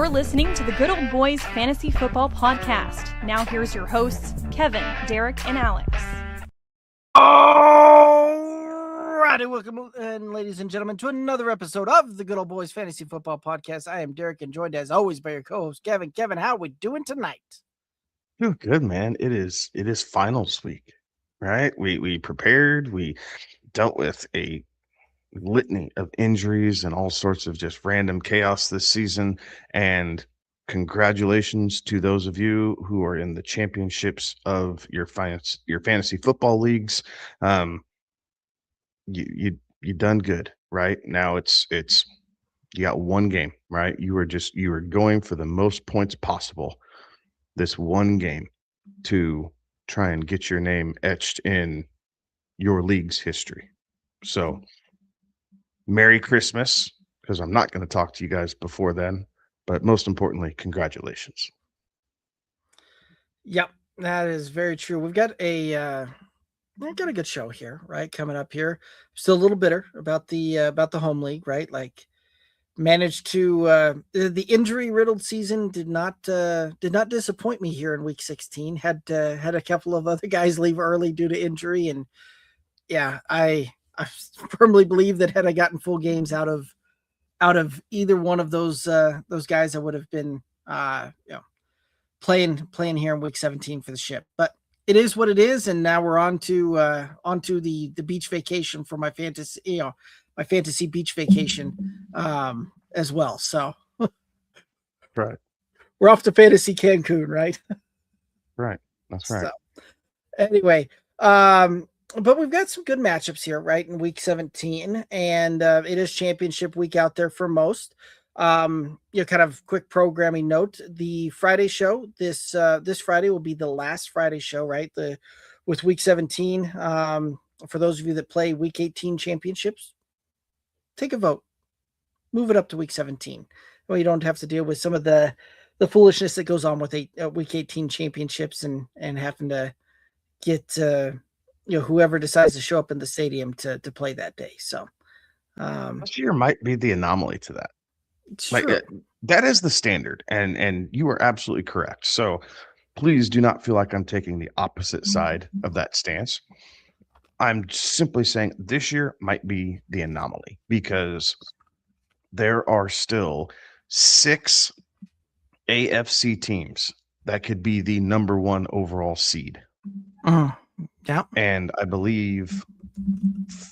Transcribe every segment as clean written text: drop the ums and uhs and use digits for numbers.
You're listening to the Good Old Boys Fantasy Football Podcast. Now here's your hosts, Kevin, Derek, and Alex. All righty, welcome, and ladies and gentlemen, to another episode of the Good Old Boys Fantasy Football Podcast. I am Derek, and joined as always by your co-host, Kevin. Kevin, how are we doing tonight? Doing good, man. It is finals week, right? We prepared. We dealt with a litany of injuries and all sorts of just random chaos this season. And congratulations to those of you who are in the championships of your fantasy football leagues. You done good, right? Now it's you got one game, right? You were going for the most points possible this one game to try and get your name etched in your league's history. So Merry Christmas, because I'm not going to talk to you guys before then, but most importantly, congratulations. Yep, that is very true. We've got a good show here, right? Coming up here. Still a little bitter about the home league, right? Like, managed to the injury riddled season did not disappoint me here in week 16. Had a couple of other guys leave early due to injury, and yeah, I firmly believe that had I gotten full games out of either one of those guys, I would have been playing here in week 17 for the ship. But it is what it is, and now we're on to the beach vacation for my fantasy, my fantasy beach vacation as well. So right, we're off to fantasy Cancun, right? Right, that's right. So, anyway, but we've got some good matchups here, right, in week 17, and it is championship week out there for most. Kind of quick programming note: the Friday show this Friday will be the last Friday show, right? With week 17. For those of you that play week 18 championships, take a vote, move it up to week 17. Well, you don't have to deal with some of the foolishness that goes on with week 18 championships and having to get whoever decides to show up in the stadium to play that day. So this year might be the anomaly to that. Like that is the standard, and you are absolutely correct. So please do not feel like I'm taking the opposite side of that stance. I'm simply saying this year might be the anomaly because there are still 6 AFC teams that could be the number 1 overall seed. Yeah. And I believe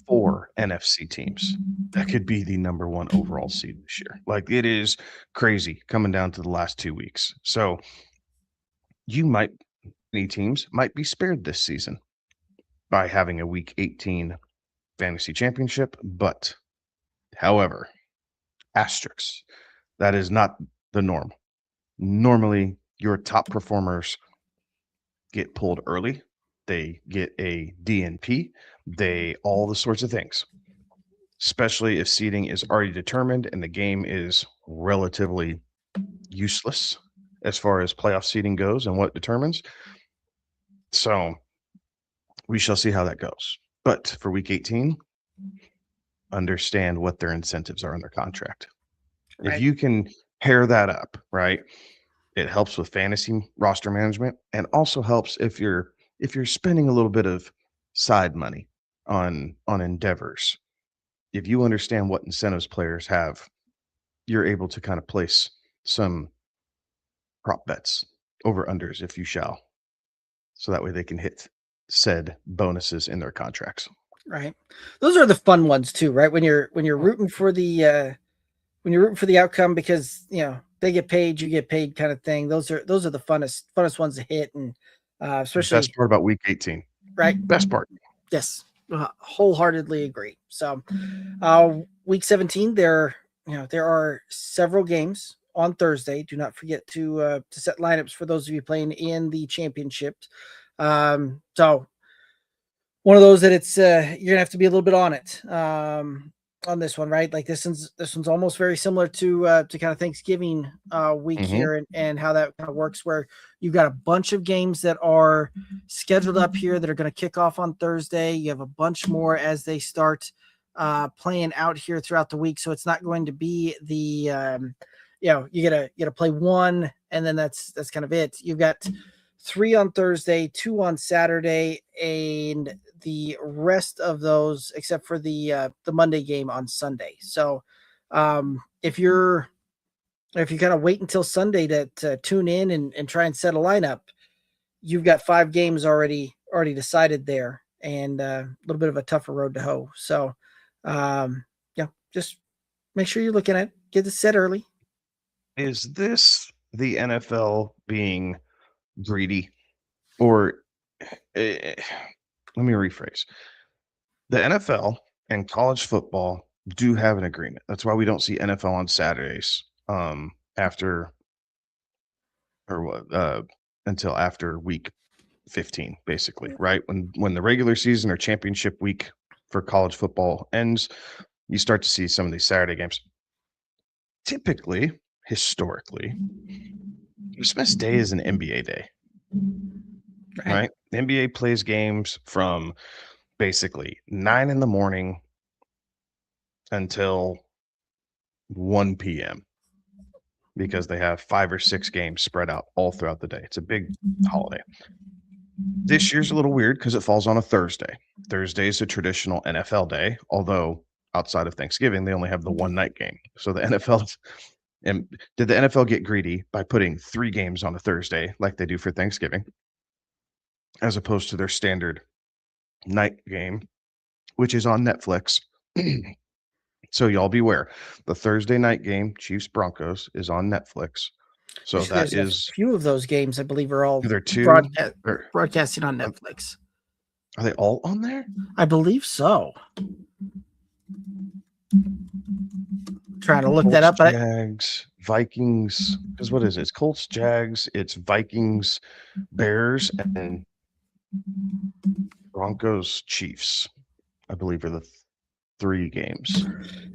4 NFC teams that could be the number 1 overall seed this year. Like, it is crazy coming down to the last 2 weeks. So many teams might be spared this season by having a week 18 fantasy championship. But however, asterisks, that is not the norm. Normally, your top performers get pulled early. They get a DNP, all the sorts of things, especially if seeding is already determined and the game is relatively useless as far as playoff seeding goes and what it determines. So we shall see how that goes. But for week 18, understand what their incentives are in their contract. Right. If you can pair that up, right, it helps with fantasy roster management and also helps if you're spending a little bit of side money on endeavors. If you understand what incentives players have, you're able to kind of place some prop bets, over unders if you shall. So that way they can hit said bonuses in their contracts. Right. Those are the fun ones too, right? When you're rooting for the outcome because they get paid, you get paid kind of thing. Those are the funnest ones to hit, and especially the best part about week 18. Right. Best part. Yes. Wholeheartedly agree. So week 17, there are several games on Thursday. Do not forget to set lineups for those of you playing in the championships. So one of those that it's you're gonna have to be a little bit on it on this one, right? Like this one's almost very similar to kind of Thanksgiving week here and how that kind of works, where you've got a bunch of games that are scheduled up here that are going to kick off on Thursday. You have a bunch more as they start playing out here throughout the week. So it's not going to be the you gotta play one, and then that's kind of it. You've got 3 on Thursday, 2 on Saturday, and the rest of those, except for the Monday game, on Sunday. So if you kind of wait until Sunday to tune in and try and set a lineup, you've got 5 games already decided there, and a little bit of a tougher road to hoe. So just make sure you're looking at it. Get this set early. Is this the NFL being greedy? Or let me rephrase. The NFL and college football do have an agreement. That's why we don't see NFL on Saturdays until after week 15, basically, right? When the regular season or championship week for college football ends, you start to see some of these Saturday games. Typically, historically, Christmas Day is an NBA day, right? The NBA plays games from basically 9 in the morning until 1 p.m. because they have 5 or 6 games spread out all throughout the day. It's a big holiday. This year's a little weird because it falls on a Thursday. Thursday is a traditional NFL day, although outside of Thanksgiving, they only have the one night game. So the NFL, and did the NFL get greedy by putting 3 games on a Thursday like they do for Thanksgiving, as opposed to their standard night game, which is on Netflix? So y'all beware. The Thursday night game, Chiefs Broncos, is on Netflix. So Actually, that is a few of those games, I believe, are all broadcasting on Netflix. Are they all on there? I believe so. Trying to look Colts, that up. Jags, Vikings. Because what is it? It's Colts, Jags. It's Vikings, Bears, and Broncos, Chiefs. I believe are the 3 games.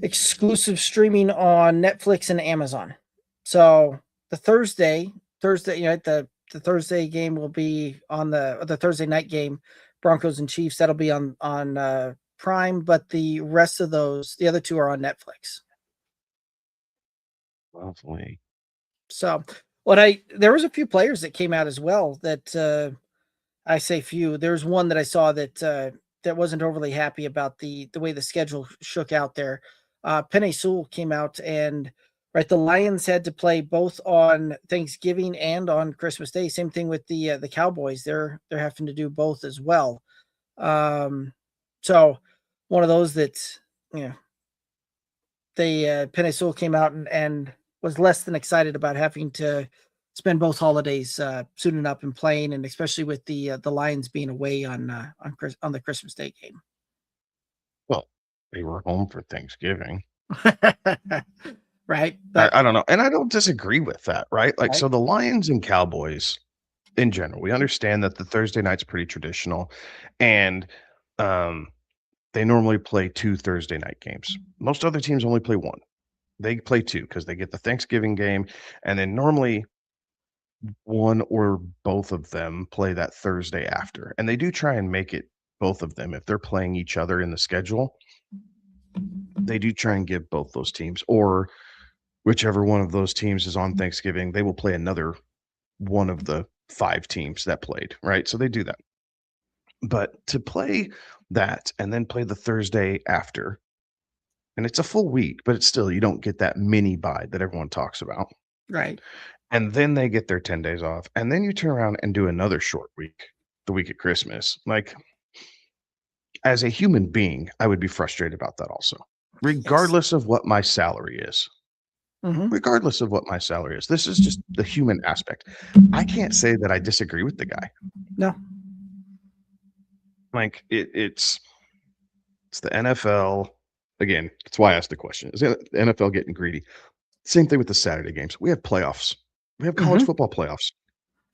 Exclusive streaming on Netflix and Amazon. So the Thursday, the Thursday game will be on the Thursday night game, Broncos and Chiefs. That'll be on Prime, but the rest of those, the other 2 are on Netflix. Lovely. So there was a few players that came out as well that I say few. There's one that I saw that wasn't overly happy about the way the schedule shook out there. Penei Sewell came out, and the Lions had to play both on Thanksgiving and on Christmas Day. Same thing with the Cowboys. They're having to do both as well. So one of those that Penei Sewell came out and was less than excited about having to spend both holidays suiting up and playing, and especially with the Lions being away on the Christmas Day game. Well, they were home for Thanksgiving. Right. But I don't know. And I don't disagree with that, right? Like, so the Lions and Cowboys in general, we understand that the Thursday night's pretty traditional, and they normally play 2 Thursday night games. Most other teams only play 1. They play 2 because they get the Thanksgiving game, and then normally one or both of them play that Thursday after. And they do try and make it both of them. If they're playing each other in the schedule, they do try and give both those teams, or whichever one of those teams is on Thanksgiving, they will play another one of the 5 teams that played, right? So they do that. But to play that and then play the Thursday after, and it's a full week, but it's still, you don't get that mini bye that everyone talks about. Right. And then they get their 10 days off. And then you turn around and do another short week, the week of Christmas. Like, as a human being, I would be frustrated about that also, regardless of what my salary is. Mm-hmm. Regardless of what my salary is. This is just the human aspect. I can't say that I disagree with the guy. No. Like, it's the NFL. Again, that's why I asked the question. Is the NFL getting greedy? Same thing with the Saturday games. We have playoffs. We have college football playoffs.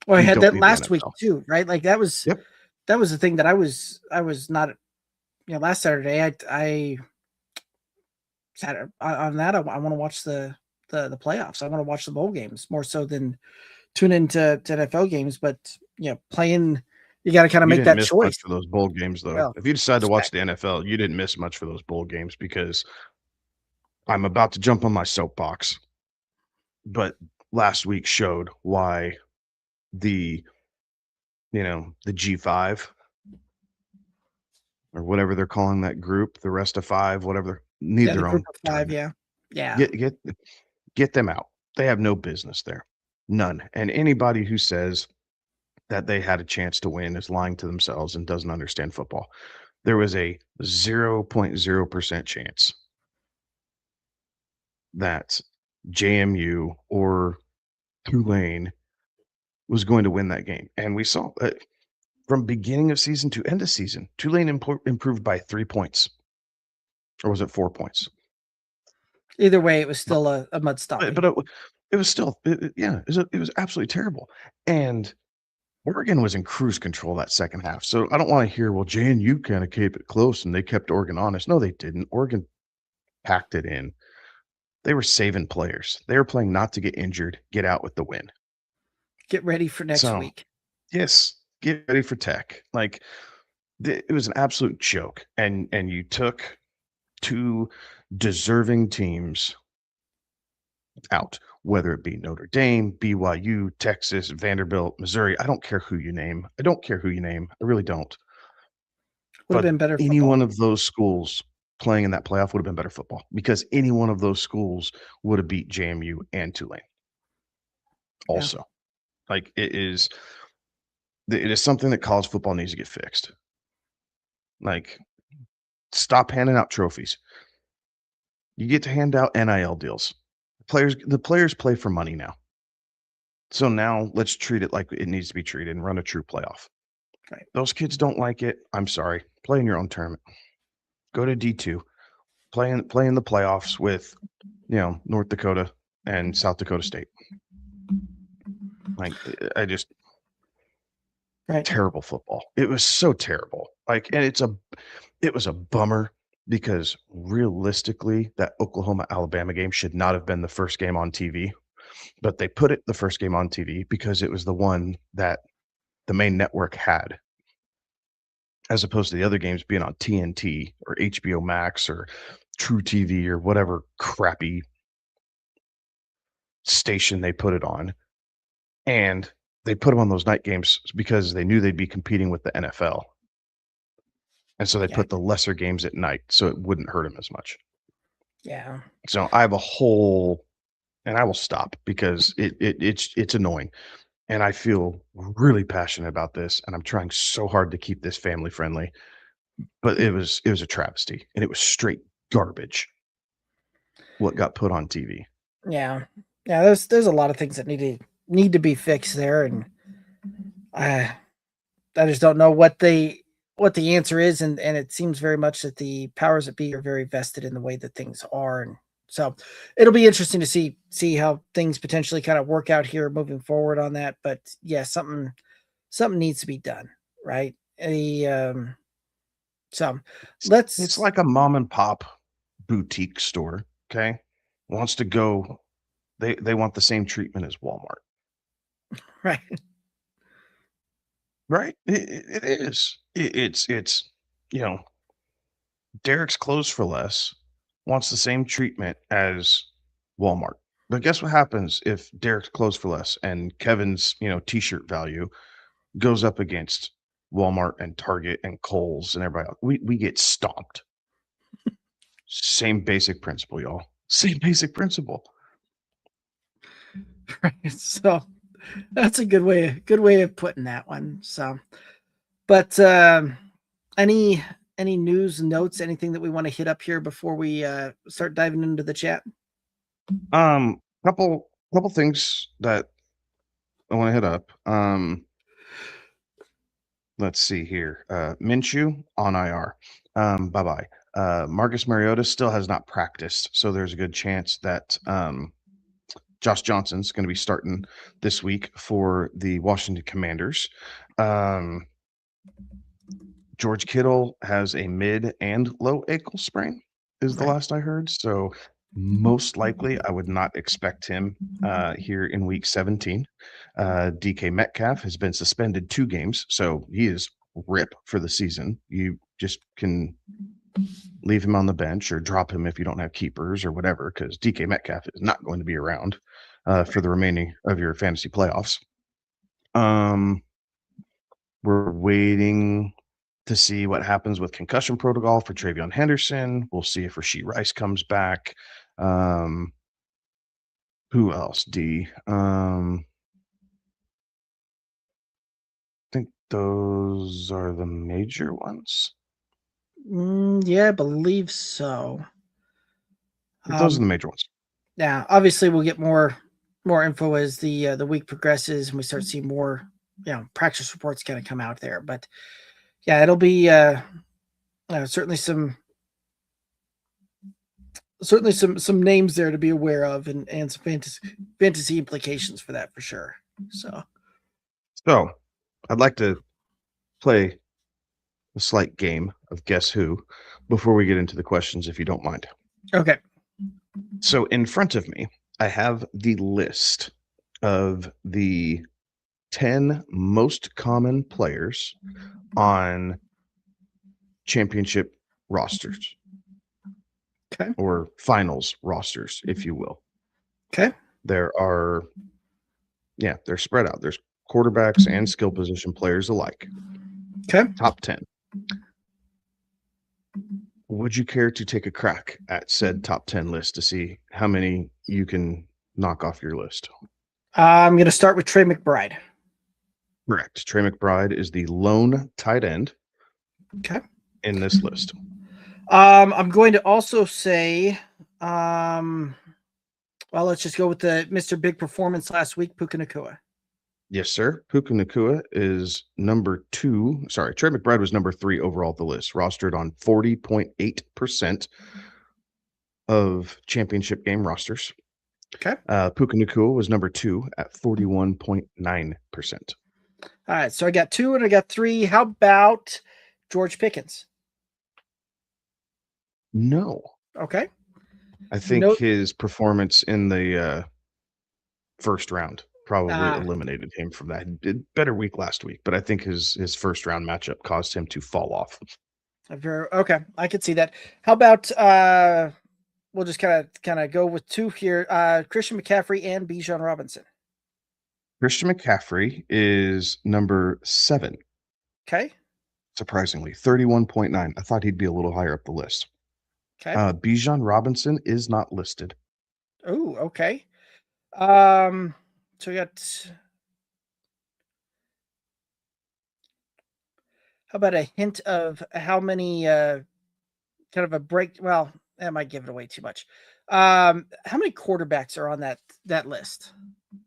Well, I had that last week too, right? Like that was the thing that I was not, last Saturday I sat on that. I want to watch the playoffs. I want to watch the bowl games more so than tune into NFL games. But playing, you got to kind of make that choice. Much for those bowl games, though. Well, if you decide to watch the NFL, you didn't miss much for those bowl games, because I'm about to jump on my soapbox. But last week showed why the G5 or whatever they're calling that group, the rest of five, whatever, need The their group own of five, tournament. yeah. Get them out. They have no business there. None. And anybody who says that they had a chance to win is lying to themselves and doesn't understand football. There was a 0.0% chance that JMU or Tulane was going to win that game. And we saw that from beginning of season to end of season, Tulane improved by 3 points. Or was it 4 points? Either way, it was still a mud stomping. But it was still, it was absolutely terrible. And Oregon was in cruise control that second half. So I don't want to hear, well, JNU kind of kept it close and they kept Oregon honest. No, they didn't. Oregon packed it in. They were saving players. They were playing not to get injured, get out with the win. Get ready for next week. Yes, get ready for Tech. Like, it was an absolute joke. And you took two deserving teams out, whether it be Notre Dame, BYU, Texas, Vanderbilt, Missouri. I don't care who you name. I really don't. Would have been better Any football. one of those schools playing in that playoff would have been better football because any one of those schools would have beat JMU and Tulane. Also, like it is something that college football needs to get fixed. Like, stop handing out trophies. You get to hand out NIL deals. The players play for money now. So now let's treat it like it needs to be treated and run a true playoff. Right. Those kids don't like it. I'm sorry. Play in your own tournament. Go to D2. Play in the playoffs with, North Dakota and South Dakota State. Like, I just terrible football. It was so terrible. Like, and it was a bummer because realistically, that Oklahoma-Alabama game should not have been the first game on TV, but they put it the first game on TV because it was the one that the main network had, as opposed to the other games being on TNT or HBO Max or True TV or whatever crappy station they put it on. And they put them on those night games because they knew they'd be competing with the NFL. And so they put the lesser games at night so it wouldn't hurt them as much. Yeah. So I have a whole, and I will stop because it's annoying. And I feel really passionate about this, and I'm trying so hard to keep this family friendly. But it was a travesty, and it was straight garbage what got put on TV. Yeah. There's a lot of things that need to be fixed there, and I just don't know what the answer is, and it seems very much that the powers that be are very vested in the way that things are, and so it'll be interesting to see how things potentially kind of work out here moving forward on that. But yeah, something needs to be done, right? So it's like a mom and pop boutique store, okay? Wants to go, they want the same treatment as Walmart. Right. Right? It is. It's Derek's Clothes for Less wants the same treatment as Walmart. But guess what happens if Derek's Clothes for Less and Kevin's, t-shirt value goes up against Walmart and Target and Kohl's and everybody else? We get stomped. Same basic principle, y'all. Same basic principle. Right. So that's a good way of putting that one. So, but any news, notes, anything that we want to hit up here before we start diving into the chat? Couple things that I want to hit up. Let's see here. Minshew on IR. Bye-bye. Marcus Mariota still has not practiced, so there's a good chance that Josh Johnson's going to be starting this week for the Washington Commanders. George Kittle has a mid and low ankle sprain, is the last I heard. So most likely I would not expect him here in week 17. DK Metcalf has been suspended 2 games, so he is rip for the season. You just can leave him on the bench or drop him if you don't have keepers or whatever, because DK Metcalf is not going to be around. for the remaining of your fantasy playoffs. We're waiting to see what happens with concussion protocol for Travion Henderson. We'll see if Rashee Rice comes back. Who else? I think those are the major ones. Yeah, I believe so. Those are the major ones. Now, obviously, we'll get more info as the week progresses and we start seeing more, practice reports kind of come out there. But yeah, it'll be certainly some names there to be aware of, and some fantasy implications for that for sure. So I'd like to play a slight game of guess who before we get into the questions, if you don't mind. Okay. So in front of me, I have the list of the 10 most common players on championship rosters. Okay. Or finals rosters, if you will. Okay. They're spread out. There's quarterbacks and skill position players alike. Okay. Top 10. Would you care to take a crack at said top 10 list to see how many you can knock off your list? I'm going to start with Trey McBride. Correct. Trey McBride is the lone tight end. Okay. In this list. I'm going to also say, well, let's just go with the Mr. Big Performance last week, Puka Nacua. Yes, sir. Puka Nacua is number 2. Sorry, Trey McBride was number 3 overall at the list, rostered on 40.8% of championship game rosters. Okay. Puka Nacua was number 2 at 41.9%. All right, so I got 2 and I got 3. How about George Pickens? No. Okay. I think his performance in the first round probably eliminated him from that. He did better week last week, but I think his first round matchup caused him to fall off. Okay, I could see that. How about we'll just kind of go with 2 here. Christian McCaffrey and Bijan Robinson. Christian McCaffrey is number 7. Okay. Surprisingly, 31.9. I thought he'd be a little higher up the list. Okay. Bijan Robinson is not listed. Oh, okay. So we got. How about a hint of how many kind of a break? Well, that might give it away too much. How many quarterbacks are on that list?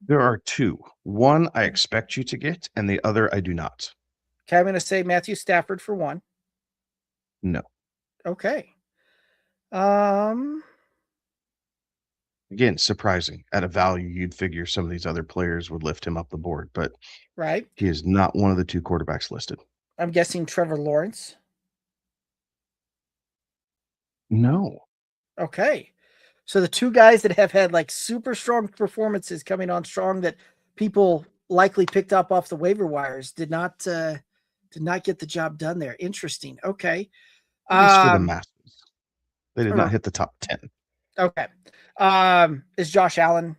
There are 2. One I expect you to get, and the other I do not. Okay, I'm going to say Matthew Stafford for 1. No. Okay. Again, surprising. At a value, you'd figure some of these other players would lift him up the board, but right. He is not one of the 2 quarterbacks listed. I'm guessing Trevor Lawrence. No. Okay. So the 2 guys that have had like super strong performances coming on strong that people likely picked up off the waiver wires did not get the job done there. Interesting. Okay. At least for the masses. They did not hit the top 10. Okay. Is Josh Allen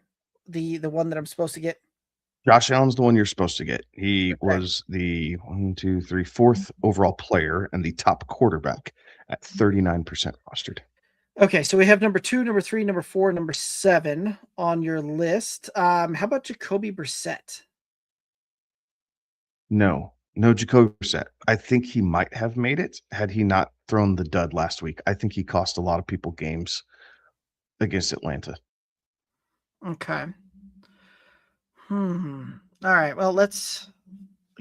the one that I'm supposed to get? Josh Allen's the one you're supposed to get. He was the 4th overall player and the top quarterback at 39% rostered. Okay, so we have number 2, number 3, number 4, number 7 on your list. How about Jacoby Brissett? No Jacoby Brissett. I think he might have made it had he not thrown the dud last week. I think he cost a lot of people games against Atlanta. Okay. All right. Well, let's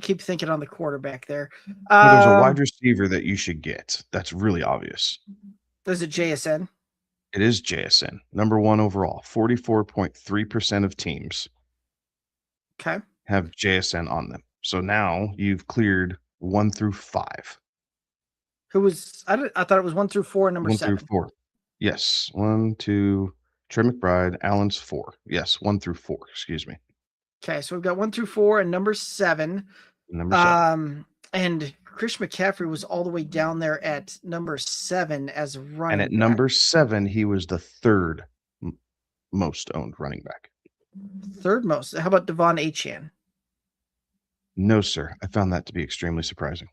keep thinking on the quarterback there. Well, there's a wide receiver that you should get. That's really obvious. Is it JSN? It is JSN. Number 1 overall. 44.3% of teams have JSN on them. So now you've cleared 1 through 5. Who was I thought it was 1 through 4 and number 7. 1 through 4. Yes. 1, 2. Trey McBride. Allen's 4. Yes. 1 through 4. Excuse me. Okay. So we've got 1 through 4 and number 7. Number 7. And Chris McCaffrey was all the way down there at number 7 as a running And at back. number 7, he was the 3rd most owned running back. Third most. How about Devon Achane? No, sir. I found that to be extremely surprising.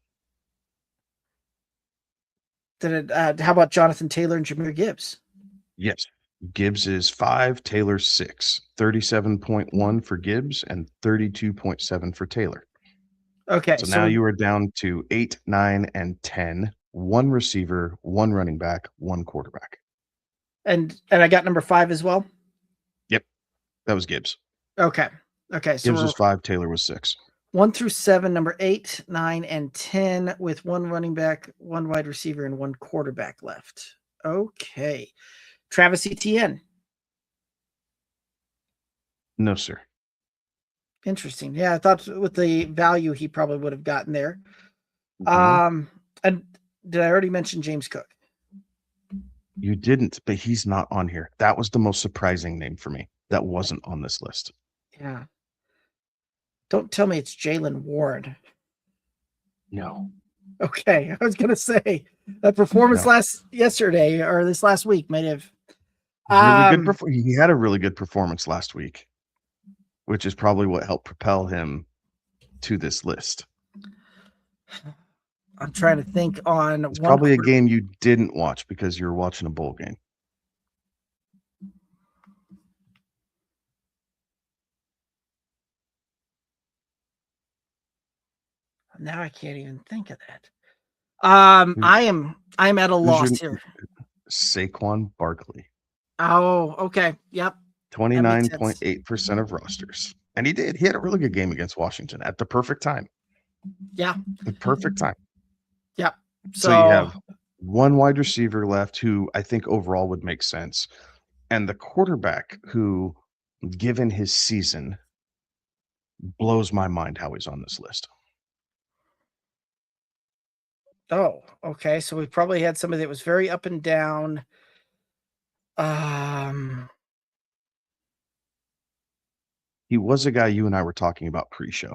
How about Jonathan Taylor and Jahmyr Gibbs? Yes. Gibbs is 5, Taylor 6. 37.1 for Gibbs and 32.7 for Taylor. Okay. So now you are down to 8, 9, and 10. One receiver, one running back, one quarterback. And I got number 5 as well? Yep. That was Gibbs. Okay. So Gibbs was 5, Taylor was 6. 1 through 7, number 8, 9, and 10, with one running back, one wide receiver, and one quarterback left. Okay. Travis Etienne. No, sir. Interesting. Yeah, I thought with the value he probably would have gotten there. Mhm. And did I already mention James Cook? You didn't, but he's not on here. That was the most surprising name for me. That wasn't on this list. Yeah. Don't tell me it's Jalen Ward. No. Okay, I was gonna say that performance yesterday or this last week might have really good. He had a really good performance last week, which is probably what helped propel him to this list. I'm trying to think on it's probably a game you didn't watch because you were watching a bowl game. Now I can't even think of that. I'm at a loss here. Saquon Barkley. Oh, okay. Yep. 29.8% of rosters. And he did. He had a really good game against Washington at the perfect time. Yeah. The perfect time. Yep. So you have one wide receiver left who I think overall would make sense. And the quarterback who, given his season, blows my mind how he's on this list. Oh, okay. So we probably had somebody that was very up and down. He was a guy you and I were talking about pre-show.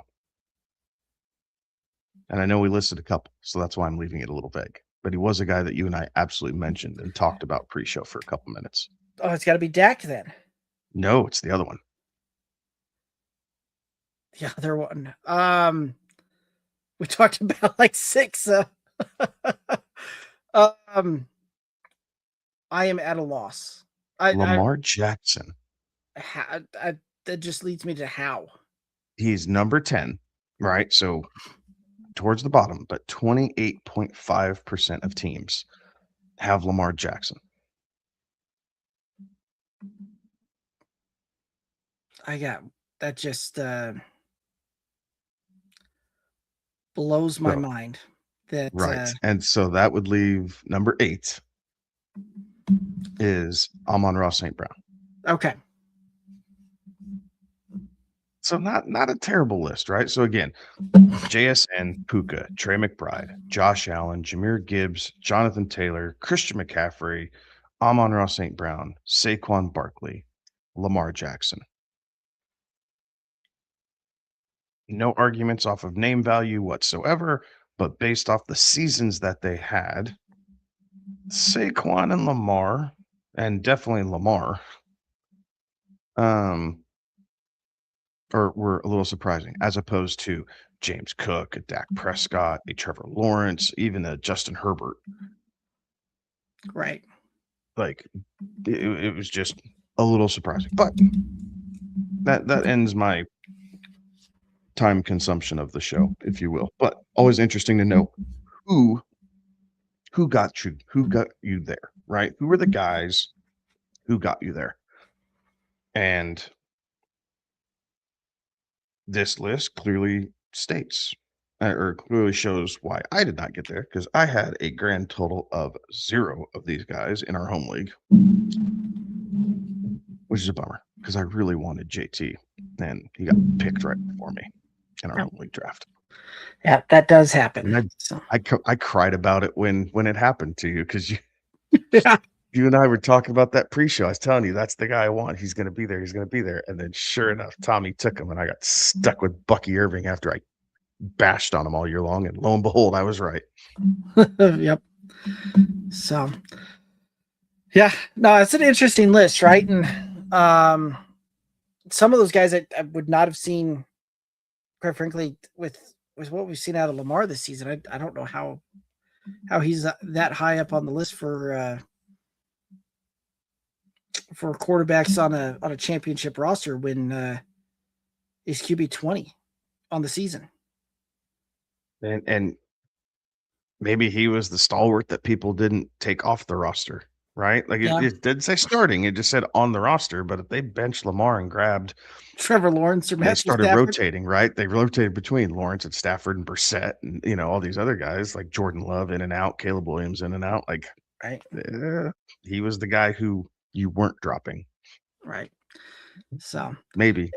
And I know we listed a couple, so that's why I'm leaving it a little vague. But he was a guy that you and I absolutely mentioned and talked about pre-show for a couple minutes. Oh, it's got to be Dak then. No, it's the other one. The other one. We talked about like 6. I am at a loss. Lamar Jackson. That just leads me to how. He's number 10, right? So towards the bottom, but 28.5% of teams have Lamar Jackson. That just blows my mind. That right. And so that would leave number 8 is Amon-Ra St. Brown. Okay. So not a terrible list, right? So again, JSN, Puka, Trey McBride, Josh Allen, Jahmyr Gibbs, Jonathan Taylor, Christian McCaffrey, Amon-Ra St. Brown, Saquon Barkley, Lamar Jackson. No arguments off of name value whatsoever, but based off the seasons that they had, Saquon and Lamar, and definitely Lamar, were a little surprising, as opposed to James Cook, a Dak Prescott, a Trevor Lawrence, even a Justin Herbert. Right. Like, it was just a little surprising. But that ends my time consumption of the show, if you will. But always interesting to know who got you there, right? Who were the guys who got you there? And this list clearly states or clearly shows why I did not get there, because I had a grand total of 0 of these guys in our home league, which is a bummer because I really wanted JT and he got picked right before me in our home league draft. Yeah, that does happen. And I cried about it when it happened to you, because you and I were talking about that pre-show. I was telling you, that's the guy I want. He's going to be there. He's going to be there. And then sure enough, Tommy took him and I got stuck with Bucky Irving after I bashed on him all year long. And lo and behold, I was right. Yep. So, yeah, no, it's an interesting list, right? And some of those guys I would not have seen, quite frankly, with what we've seen out of Lamar this season. I don't know how he's that high up on the list for quarterbacks on a championship roster when he's QB 20 on the season. And maybe he was the stalwart that people didn't take off the roster, right? Like it didn't say starting, it just said on the roster. But if they benched Lamar and grabbed Trevor Lawrence or they Matthew started Stafford, rotating, right? They rotated between Lawrence and Stafford and Brissett and all these other guys like Jordan Love in and out, Caleb Williams in and out. Like right? He was the guy who you weren't dropping. Right. So maybe,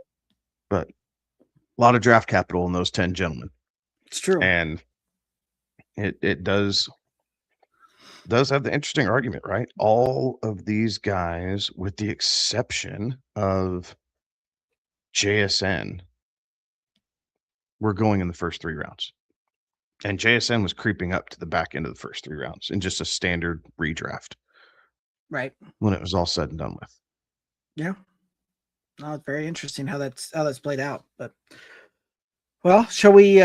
but a lot of draft capital in those 10 gentlemen. It's true. And it does have the interesting argument, right? All of these guys, with the exception of JSN, were going in the first 3 rounds. And JSN was creeping up to the back end of the first 3 rounds in just a standard redraft. Right. When it was all said and done with. Yeah. No, it's very interesting how that's played out. But well, shall we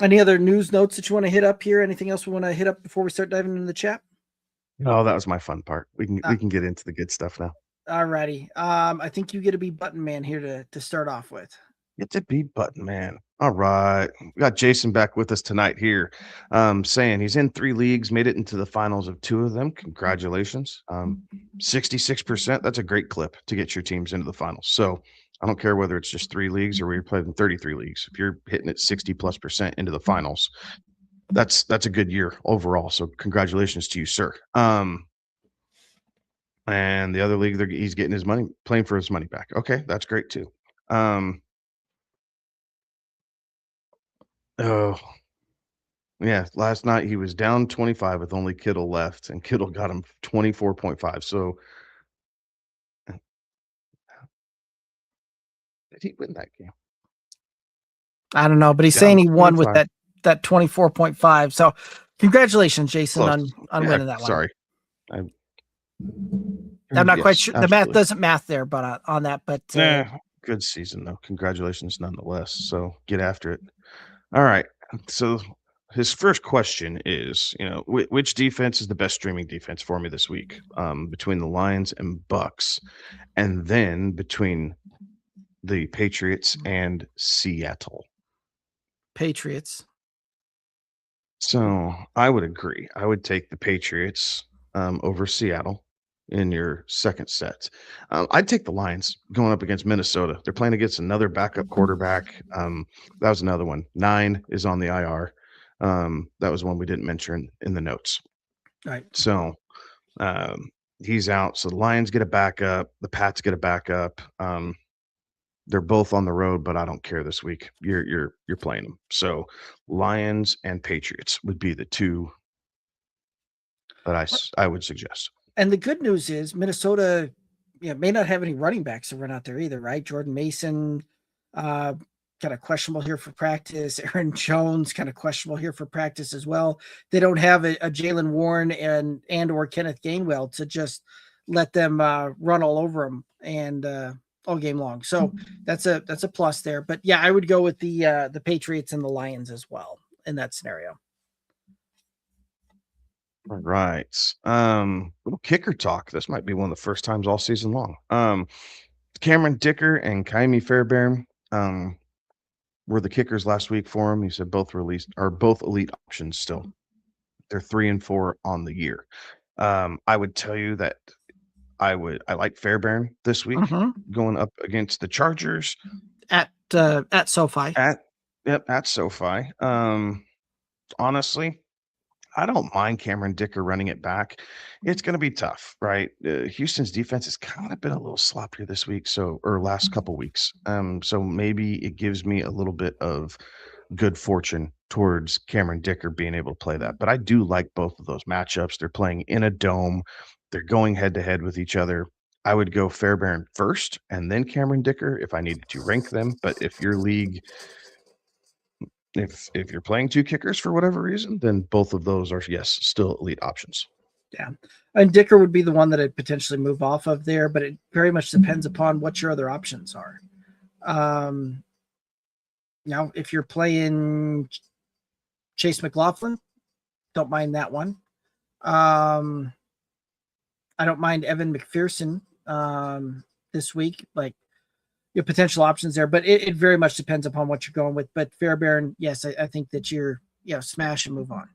any other news notes that you want to hit up here? Anything else we want to hit up before we start diving into the chat? Oh, that was my fun part. We can get into the good stuff now. All righty. I think you get to be Button Man here to start off with. Get to be Button Man. All right. We got Jason back with us tonight here, saying he's in 3 leagues, made it into the finals of 2 of them. Congratulations. 66%. That's a great clip to get your teams into the finals. So I don't care whether it's just 3 leagues or we're playing 33 leagues. If you're hitting it 60+% into the finals, that's a good year overall. So congratulations to you, sir. And the other league, he's getting his money, playing for his money back. Okay, that's great too. Oh, yeah. Last night he was down 25 with only Kittle left, and Kittle got him 24.5. So did he win that game? I don't know, but he's saying he won with that 24.5. So congratulations, Jason, on winning that one. Sorry. I'm not quite sure. The math doesn't math there, but on that, but good season though. Congratulations nonetheless. So get after it. All right. So his first question is, which defense is the best streaming defense for me this week? Between the Lions and Bucks, and then between the Patriots and Seattle. Patriots. So I would agree. I would take the Patriots over Seattle in your second set. I'd take the Lions going up against Minnesota. They're playing against another backup quarterback. That was another one. 9 is on the IR. That was one we didn't mention in the notes. Right. So he's out. So the Lions get a backup. The Pats get a backup. They're both on the road, but I don't care this week. You're playing them. So Lions and Patriots would be the 2 that I would suggest. And the good news is Minnesota may not have any running backs to run out there either, right? Jordan Mason kind of questionable here for practice. Aaron Jones kind of questionable here for practice as well. They don't have a Jaylen Warren and or Kenneth Gainwell to just let them run all over them and all game long. So that's a plus there. But yeah, I would go with the Patriots and the Lions as well in that scenario. All right. Little kicker talk. This might be one of the first times all season long. Cameron Dicker and Kaimi Fairbairn were the kickers last week for him. He said both elite options still. They're 3 and 4 on the year. I would tell you that I like Fairbairn this week going up against the Chargers at SoFi. At SoFi. Honestly, I don't mind Cameron Dicker running it back. It's going to be tough, right? Houston's defense has kind of been a little sloppier this week, or last couple weeks. So maybe it gives me a little bit of good fortune towards Cameron Dicker being able to play that. But I do like both of those matchups. They're playing in a dome. They're going head to head with each other. I would go Fairbairn first and then Cameron Dicker if I needed to rank them. But if your league, if you're playing 2 kickers for whatever reason, then both of those are, yes, still elite options. Yeah. And Dicker would be the one that I'd potentially move off of there, but it very much depends upon what your other options are. Now, if you're playing Chase McLaughlin, don't mind that one. I don't mind Evan McPherson this week. Like, your potential options there, but it very much depends upon what you're going with. But Fairbairn, yes, I think that you're smash and move on.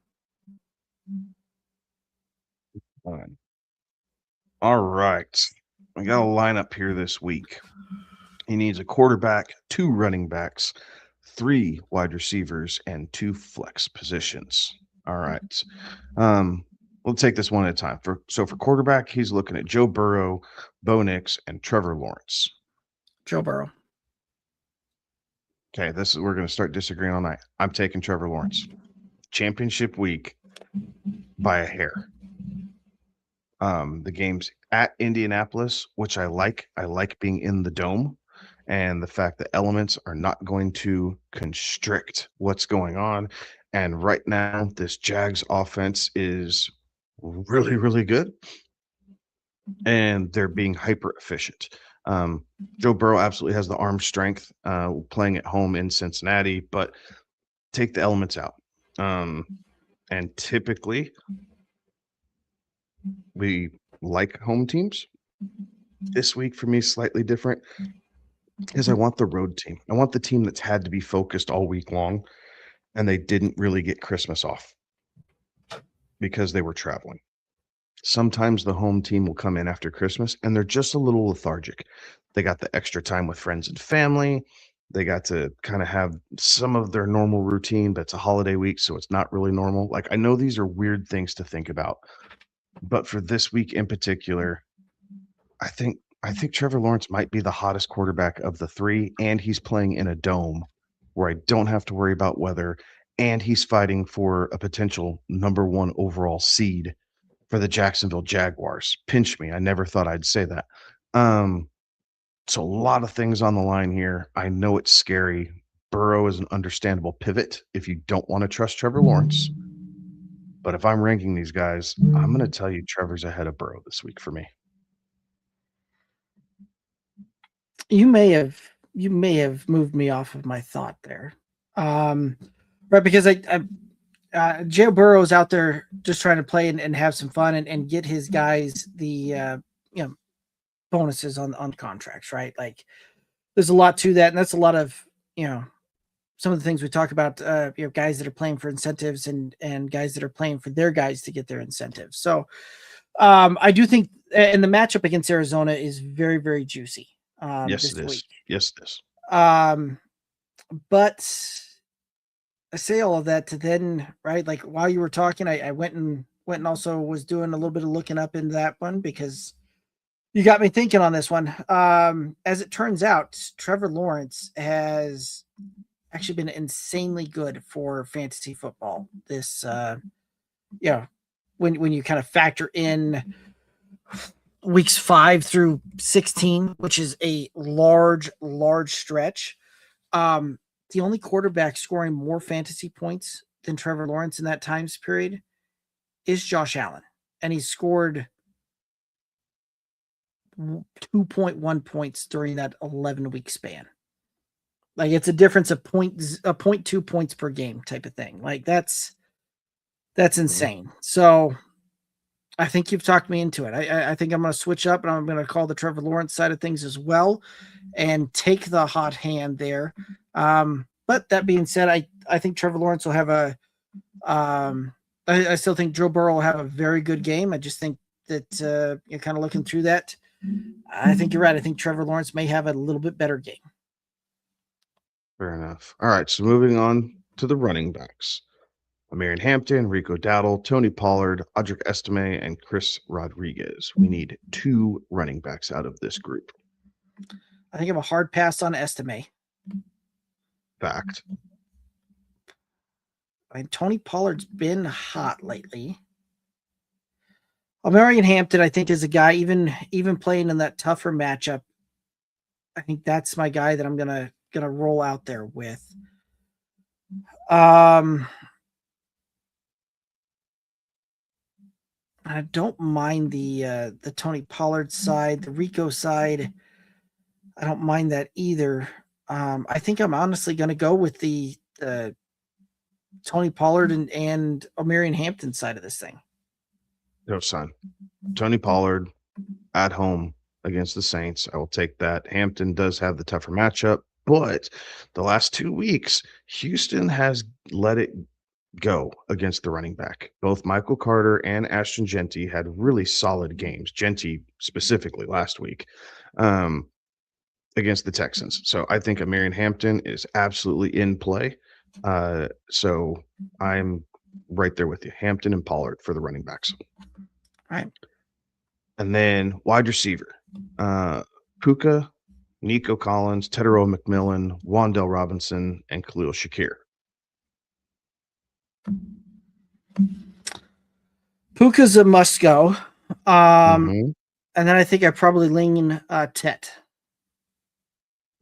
Fine. All right. We got a lineup here this week. He needs a quarterback, 2 running backs, 3 wide receivers, and 2 flex positions. All right. We'll take this one at a time. For quarterback, he's looking at Joe Burrow, Bo Nix, and Trevor Lawrence. Joe Burrow. Okay, we're going to start disagreeing all night. I'm taking Trevor Lawrence. Championship week by a hair. The game's at Indianapolis, which I like. I like being in the dome, and the fact that elements are not going to constrict what's going on. And right now, this Jags offense is really, really good, and they're being hyper efficient. Joe Burrow absolutely has the arm strength, playing at home in Cincinnati, but take the elements out. And typically, we like home teams. This week for me is slightly different because I want the road team. I want the team that's had to be focused all week long, and they didn't really get Christmas off because they were traveling. Sometimes the home team will come in after Christmas and they're just a little lethargic. They got the extra time with friends and family. They got to kind of have some of their normal routine, but it's a holiday week, so it's not really normal. Like, I know these are weird things to think about, but for this week in particular, I think Trevor Lawrence might be the hottest quarterback of the 3, and he's playing in a dome where I don't have to worry about weather, and he's fighting for a potential number 1 overall seed for the Jacksonville Jaguars. Pinch me. I never thought I'd say that. So a lot of things on the line here. I know it's scary. Burrow is an understandable pivot if you don't want to trust Trevor Lawrence. But if I'm ranking these guys, I'm going to tell you Trevor's ahead of Burrow this week for me. You may have moved me off of my thought there. Right, because Joe Burrow's out there just trying to play and have some fun and get his guys the bonuses on contracts, right? Like, there's a lot to that, and that's a lot of some of the things we talk about. Guys that are playing for incentives and guys that are playing for their guys to get their incentives. So I do think, and the matchup against Arizona is very, very juicy. Yes, this it is. week. Yes, it is. But I say all of that to then, right? Like, while you were talking, I went and also was doing a little bit of looking up into that one because you got me thinking on this one. As it turns out, Trevor Lawrence has actually been insanely good for fantasy football. This, when you kind of factor in weeks 5 through 16, which is a large stretch. The only quarterback scoring more fantasy points than Trevor Lawrence in that times period is Josh Allen, and he scored 2.1 points during that 11-week span. Like, it's a difference of 0.2 points per game type of thing. Like, that's insane. So I think you've talked me into it. I think I'm going to switch up, and I'm going to call the Trevor Lawrence side of things as well and take the hot hand there. But that being said, I think Trevor Lawrence will have I still think Joe Burrow will have a very good game. I just think that you're kind of looking through that. I think you're right. I think Trevor Lawrence may have a little bit better game. Fair enough. All right, so moving on to the running backs. Marion Hampton, Rico Dowdle, Tony Pollard, Audric Estime, and Chris Rodriguez. We need 2 running backs out of this group. I think I'm a hard pass on Estime. Fact. And Tony Pollard's been hot lately. Marion Hampton, I think, is a guy, even playing in that tougher matchup. I think that's my guy that I'm gonna roll out there with. I don't mind the Tony Pollard side, the Rico side. I don't mind that either. I think I'm honestly going to go with the Tony Pollard and Omarion Hampton side of this thing. No, son. Tony Pollard at home against the Saints. I will take that. Hampton does have the tougher matchup, but the last 2 weeks, Houston has let it go against the running back. Both Michael Carter and Ashton Genty had really solid games. Genty specifically last week against the Texans. So I think Omarion Hampton is absolutely in play. So I'm right there with you. Hampton and Pollard for the running backs. All right. And then wide receiver, Puka, Nico Collins, Tedero McMillan, Wandell Robinson, and Khalil Shakir. Puka's a must go. And then I think I probably lean Tet.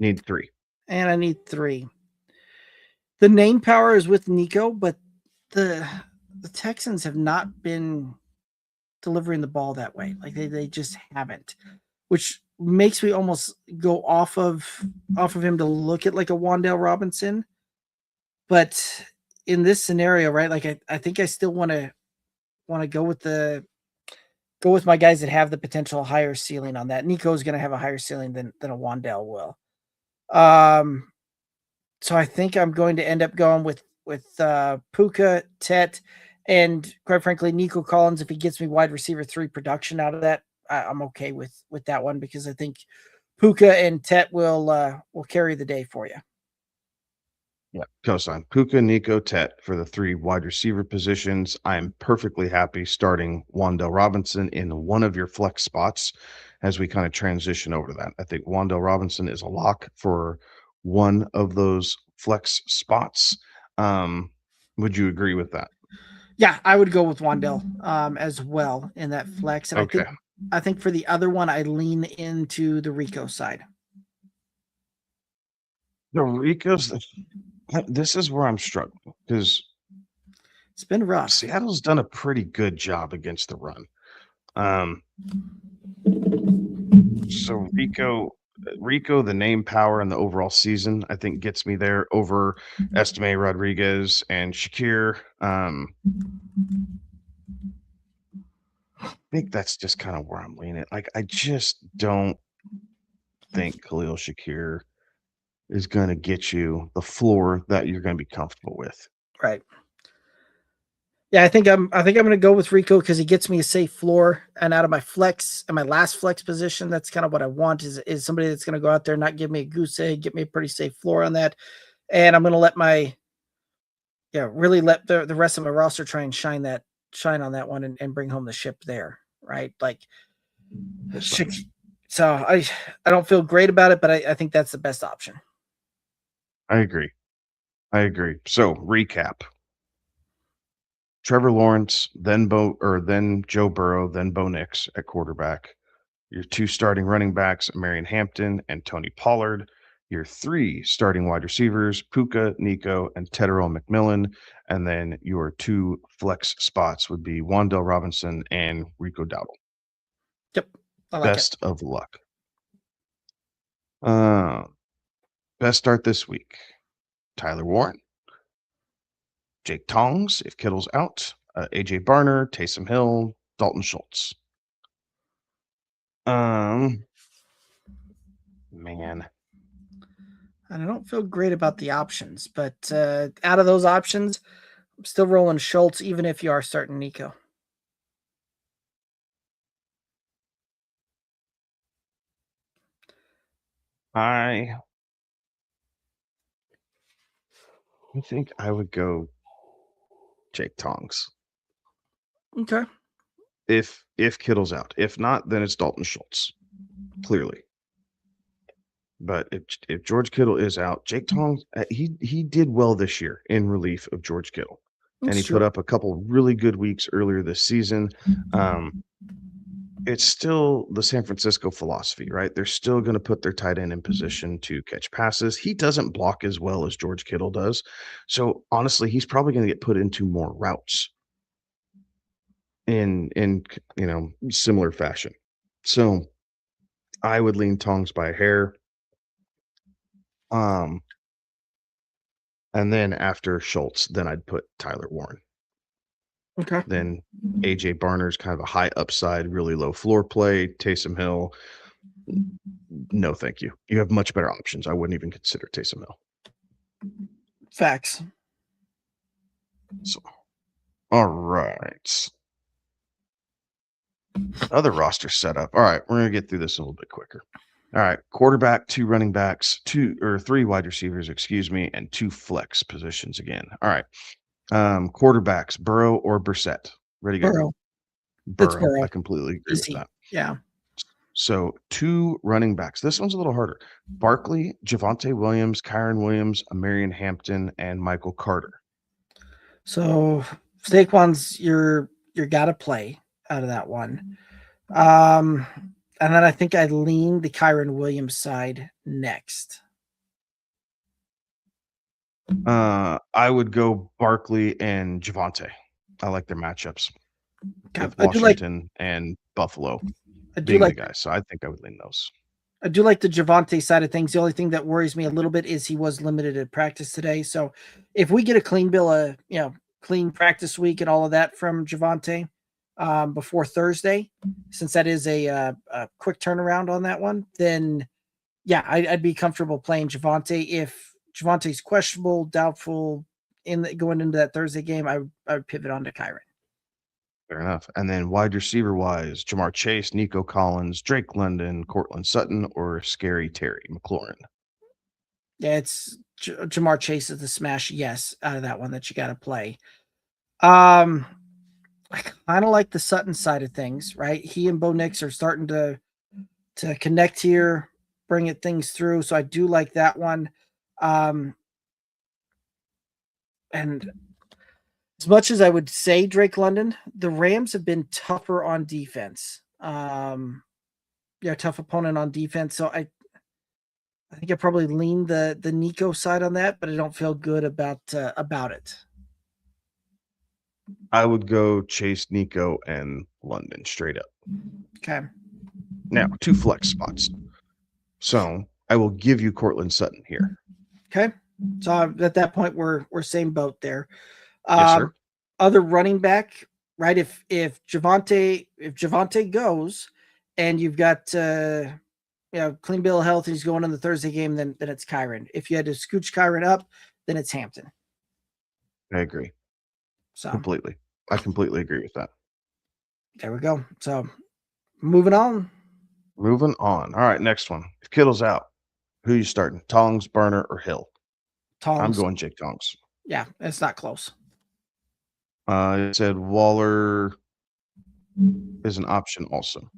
Need 3. And I need 3. The name power is with Nico, but the Texans have not been delivering the ball that way. Like they just haven't, which makes me almost go off of him to look at like a Wandell Robinson. But in this scenario, right? Like I think I still want to go with my guys that have the potential higher ceiling on that. Nico is going to have a higher ceiling than a Wandell will. So I think I'm going to end up going with Puka, Tet, and quite frankly, Nico Collins. If he gets me wide receiver 3 production out of that, I'm okay with that one, because I think Puka and Tet will carry the day for you. Yeah, cosign. Puka, Nico, Tet for the 3 wide receiver positions. I'm perfectly happy starting Wandell Robinson in one of your flex spots as we kind of transition over to that. I think Wandell Robinson is a lock for one of those flex spots. Would you agree with that? Yeah, I would go with Wandell as well in that flex. And Okay. I think for the other one, I lean into the Rico side. The Rico's, this is where I'm struggling, because it's been rough. Seattle's done a pretty good job against the run. So Rico, the name power and the overall season, I think gets me there over Estime Rodriguez and Shakir. I think that's just kind of where I'm leaning. Like, I just don't think Khalil Shakir is going to get you the floor that you're going to be comfortable with. Right. Yeah, I think I'm going to go with Rico because he gets me a safe floor, and out of my flex and my last flex position, that's kind of what I want is somebody that's going to go out there and not give me a goose egg, get me a pretty safe floor on that. And I'm going to really let the rest of my roster try and shine on that one and bring home the ship there. Right. Like, so I don't feel great about it, but I think that's the best option. I agree. So recap. Trevor Lawrence, then Joe Burrow, then Bo Nix at quarterback. Your 2 starting running backs, Omarion Hampton and Tony Pollard. Your 3 starting wide receivers, Puka, Nico, and Tedero McMillan. And then your 2 flex spots would be Wandell Robinson and Rico Dowdle. Yep. I like Best of luck. Best start this week. Tyler Warren, Jake Tongs, if Kittle's out, AJ Barner, Taysom Hill, Dalton Schultz. Man. And I don't feel great about the options, but out of those options, I'm still rolling Schultz, even if you are starting Nico. I think I would go Jake Tongs. Okay. If Kittle's out. If not, then it's Dalton Schultz. Clearly. But if George Kittle is out, Jake Tongs, he did well this year in relief of George Kittle. And he put up a couple really good weeks earlier this season. It's still the San Francisco philosophy, right? They're still going to put their tight end in position to catch passes. He doesn't block as well as George Kittle does. So honestly, he's probably going to get put into more routes. in similar fashion. So I would lean Tongs by a hair. And then after Schultz, then I'd put Tyler Warren. Okay. Then AJ Barner's kind of a high upside, really low floor play. Taysom Hill, no, thank you. You have much better options. I wouldn't even consider Taysom Hill. Facts. So, all right. Other roster setup. All right, we're gonna get through this a little bit quicker. All right, quarterback, 2 running backs, 3 wide receivers, excuse me, and 2 flex positions again. All right. Quarterbacks, Burrow or Brissett? Ready, go. Burrow. It's Burrow. Burrow. I completely agree with Easy. that. Yeah. So 2 running backs. This one's a little harder. Barkley, Javonte Williams, Kyron Williams, Amarian Hampton, and Michael Carter. So Saquon's you're gotta play out of that one. And then I think I'd lean the Kyron Williams side next. I would go Barkley and Javonte. I like their matchups with I do like Washington and Buffalo I do being like the guys. So I think I would lean those. I do like the Javonte side of things. The only thing that worries me a little bit is he was limited at practice today. So if we get a clean bill of, clean practice week and all of that from Javonte before Thursday, since that is a quick turnaround on that one, then yeah, I'd be comfortable playing Javonte. If Javonte's questionable, doubtful going into that Thursday game, I would pivot on to Kyron. Fair enough. And then wide receiver wise, Jamar Chase, Nico Collins, Drake London, Cortland Sutton, or Scary Terry McLaurin. Yeah, it's Jamar Chase is the smash yes out of that one that you got to play. I kind of like the Sutton side of things, right? He and Bo Nix are starting to connect here, bring things through. So I do like that one. And as much as I would say Drake London, the Rams have been tougher on defense. Tough opponent on defense. So I think I probably lean the Nico side on that, but I don't feel good about it. I would go Chase, Nico, and London straight up. Okay. Now, 2 flex spots. So I will give you Cortland Sutton here. Okay. So at that point, we're same boat there. Yes, sir. Other running back, right? If Javonte goes, and you've got clean bill of health, and he's going in the Thursday game, then it's Kyron. If you had to scooch Kyron up, then it's Hampton. I agree. So completely. I completely agree with that. There we go. So moving on. Moving on. All right, next one. If Kittle's out, who you starting? Tongs, Burner, or Hill? Tongs. I'm going Jake Tongs. Yeah, it's not close. It said Waller is an option also.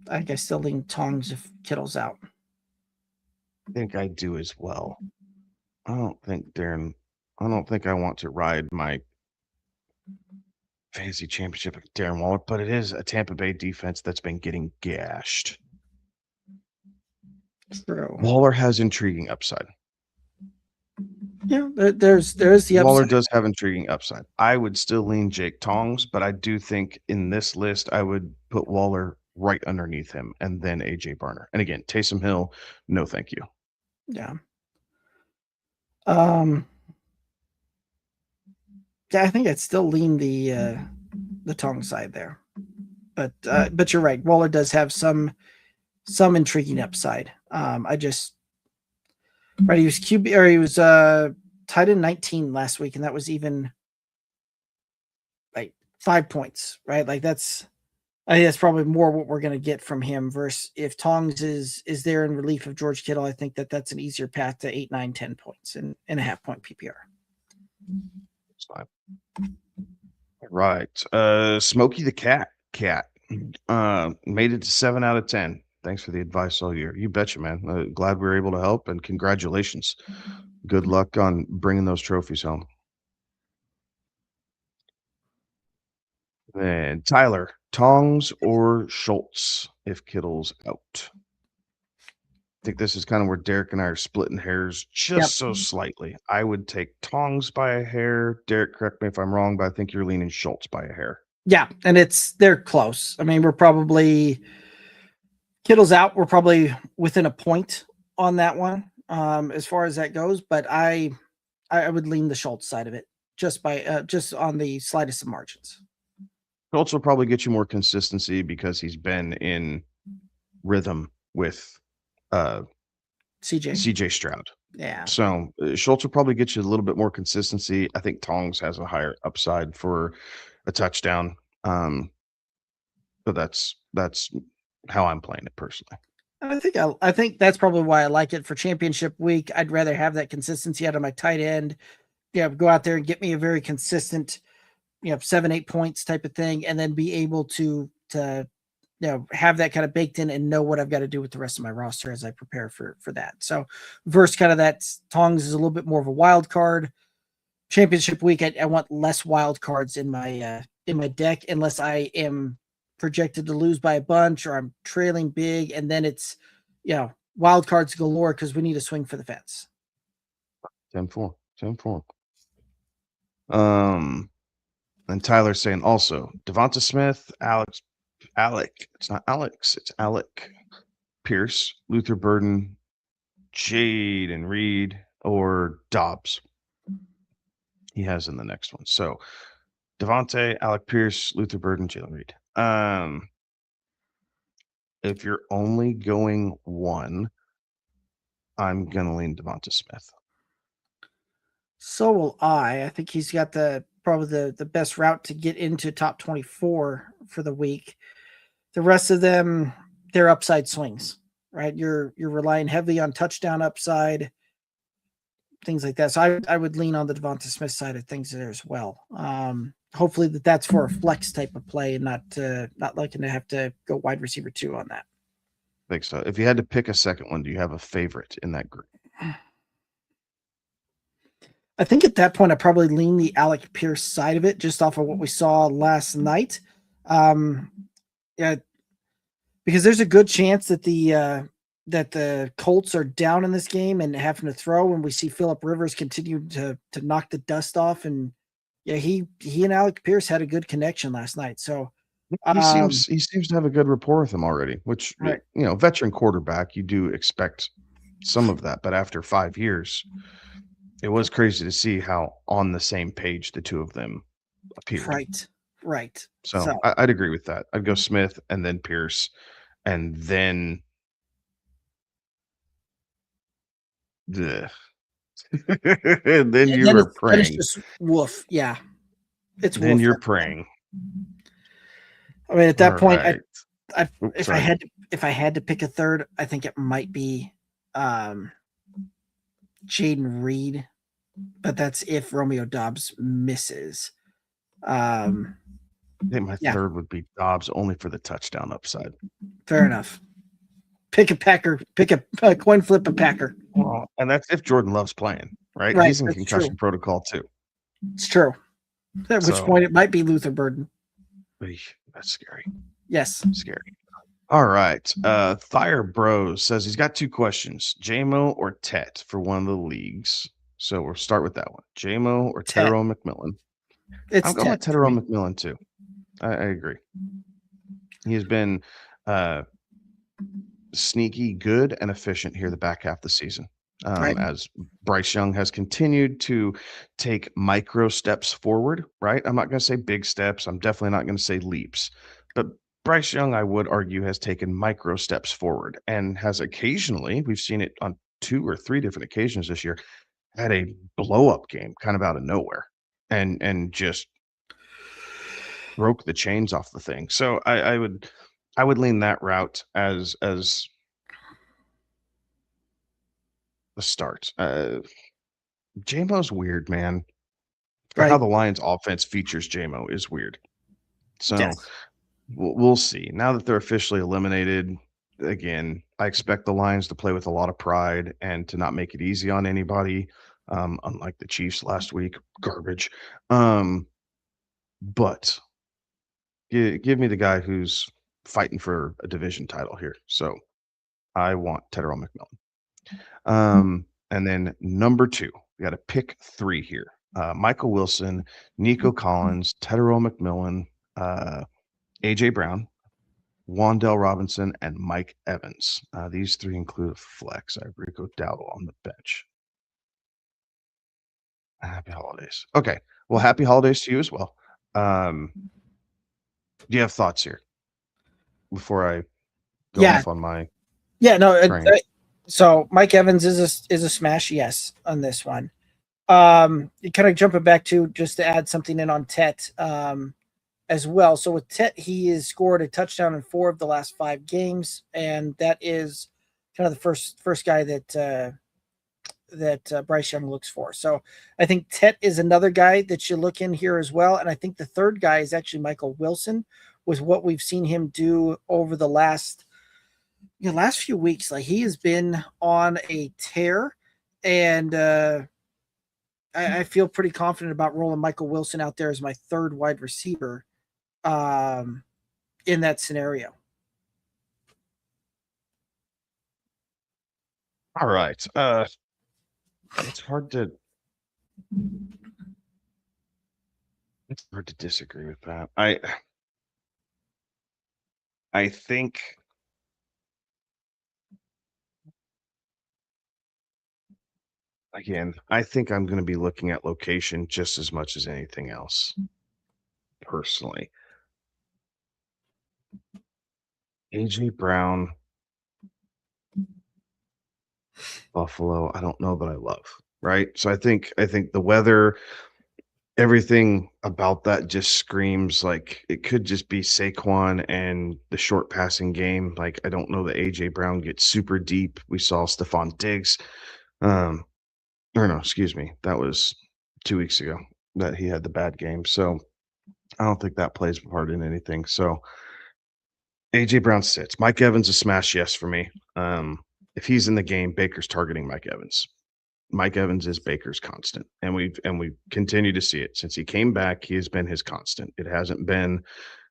I think I still lean Tongs if Kittle's out. I think I do as well. I don't think I want to ride my fantasy championship with Darren Waller, but it is a Tampa Bay defense that's been getting gashed. True. Waller has intriguing upside. Yeah, there is the upside. Waller does have intriguing upside. I would still lean Jake Tongs, but I do think in this list I would put Waller right underneath him and then AJ Barner. And again, Taysom Hill, no thank you. Yeah. Yeah, I think I'd still lean the Tong side there, but you're right. Waller does have some intriguing upside. He was QB or he was tied in 19 last week, and that was even like 5 points, right? Like I think that's probably more what we're going to get from him versus if Tongs is there in relief of George Kittle. I think that's an easier path to 8, 9, 10 points in a half-point PPR. Right. Smokey the Cat made it to 7 out of 10. Thanks for the advice all year. You betcha, man. Glad we were able to help, and congratulations. Good luck on bringing those trophies home. Then Tyler, Tongs or Schultz if Kittle's out? think this is kind of where Derek and I are splitting hairs Yep. just so slightly. I would take Tongs by a hair. Derek, correct me if I'm wrong, but I think you're leaning Schultz by a hair. Yeah, and they're close. I mean, we're probably Kittle's out. We're probably within a point on that one, as far as that goes. But I would lean the Schultz side of it just on the slightest of margins. Schultz will probably get you more consistency because he's been in rhythm with CJ Stroud. Yeah. So Schultz will probably get you a little bit more consistency. I think Tongs has a higher upside for a touchdown. But that's how I'm playing it personally. I think that's probably why I like it for championship week. I'd rather have that consistency out of my tight end. Yeah, go out there and get me a very consistent, 7-8 points type of thing, and then be able to have that kind of baked in and know what I've got to do with the rest of my roster as I prepare for that. So versus kind of that Tongs is a little bit more of a wild card. Championship week, I want less wild cards in my deck unless I am projected to lose by a bunch or I'm trailing big, and then it's wild cards galore because we need to swing for the fence. 10-4. And Tyler's saying also Devonta Smith, Alec. It's not Alex, it's Alec Pierce, Luther Burden, Jaden Reed, or Dobbs. He has in the next one. So Devontae, Alec Pierce, Luther Burden, Jalen Reed. If you're only going one, I'm gonna lean Devonta Smith. So will I. I think he's got probably the best route to get into top 24 for the week. The rest of them, they're upside swings, right? You're relying heavily on touchdown upside, things like that. So I would lean on the Devonta Smith side of things there as well. Hopefully that's for a flex type of play and not looking to have to go wide receiver 2 on that. I think so. If you had to pick a second one, do you have a favorite in that group? I think at that point, I probably lean the Alec Pierce side of it just off of what we saw last night. Yeah, because there's a good chance that the Colts are down in this game and having to throw, and we see Phillip Rivers continue to knock the dust off. And yeah, he and Alec Pierce had a good connection last night. So he seems to have a good rapport with him already, which right. Veteran quarterback, you do expect some of that, but after 5 years, it was crazy to see how on the same page the two of them appeared. Right. So I'd agree with that. I'd go Smith and then Pierce, and then and then you were praying. It's just woof. Yeah. It's then woof. You're praying. I mean, at that All point, right. if I had to pick a third, I think it might be Jaden Reed, but that's if Romeo Dobbs misses. I think my third would be Dobbs, only for the touchdown upside. Fair enough. Pick a Packer. Pick a coin flip a Packer. Well, and that's if Jordan Love's playing, right? He's in concussion protocol too. It's true. At which point it might be Luther Burden. That's scary. Yes. Scary. All right. Fire Bros says he's got 2 questions: JMO or Tet for one of the leagues. So we'll start with that one: JMO or Tyrone McMillan. I'm going with Tyrone McMillan too. I agree. He has been sneaky good and efficient here the back half of the season. As Bryce Young has continued to take micro steps forward, right? I'm not going to say big steps. I'm definitely not going to say leaps. But Bryce Young, I would argue, has taken micro steps forward and has occasionally, we've seen it on 2 or 3 different occasions this year, had a blow-up game kind of out of nowhere and just broke the chains off the thing. So I would lean that route as the start. JMO's weird, man. How the Lions offense features JMO is weird. So we'll see. Now that they're officially eliminated, again, I expect the Lions to play with a lot of pride and to not make it easy on anybody. Unlike the Chiefs last week, garbage. But give me the guy who's fighting for a division title here. So I want Tetero McMillan. And then number 2, we got to pick 3 here. Michael Wilson, Nico Collins, Tetero McMillan, AJ Brown, Wandell Robinson, and Mike Evans. These 3 include a flex. I have Rico Dowdle on the bench. Happy holidays. Okay. Well, happy holidays to you as well. Do you have thoughts here before I go off on my train? So Mike Evans is a smash yes on this one. You kind of jumping back to just to add something in on Tet as well. So with Tet, he has scored a touchdown in 4 of the last 5 games, and that is kind of the first guy that Bryce Young looks for. So I think Tet is another guy that you look in here as well. And I think the third guy is actually Michael Wilson, with what we've seen him do over the last few weeks. Like, he has been on a tear, and I feel pretty confident about rolling Michael Wilson out there as my third wide receiver in that scenario. All right. It's hard to disagree with that. I think again, I think I'm going to be looking at location just as much as anything else, personally. AJ Brown, Buffalo, I don't know that I love, right? So I think the weather, everything about that just screams like it could just be Saquon and the short passing game. Like, I don't know that AJ Brown gets super deep. We saw Stephon Diggs. Or no, excuse me. That was 2 weeks ago that he had the bad game. So I don't think that plays a part in anything. So AJ Brown sits. Mike Evans a smash yes for me. If he's in the game, Baker's targeting Mike Evans. Mike Evans is Baker's constant, and we continue to see it since he came back. He has been his constant. It hasn't been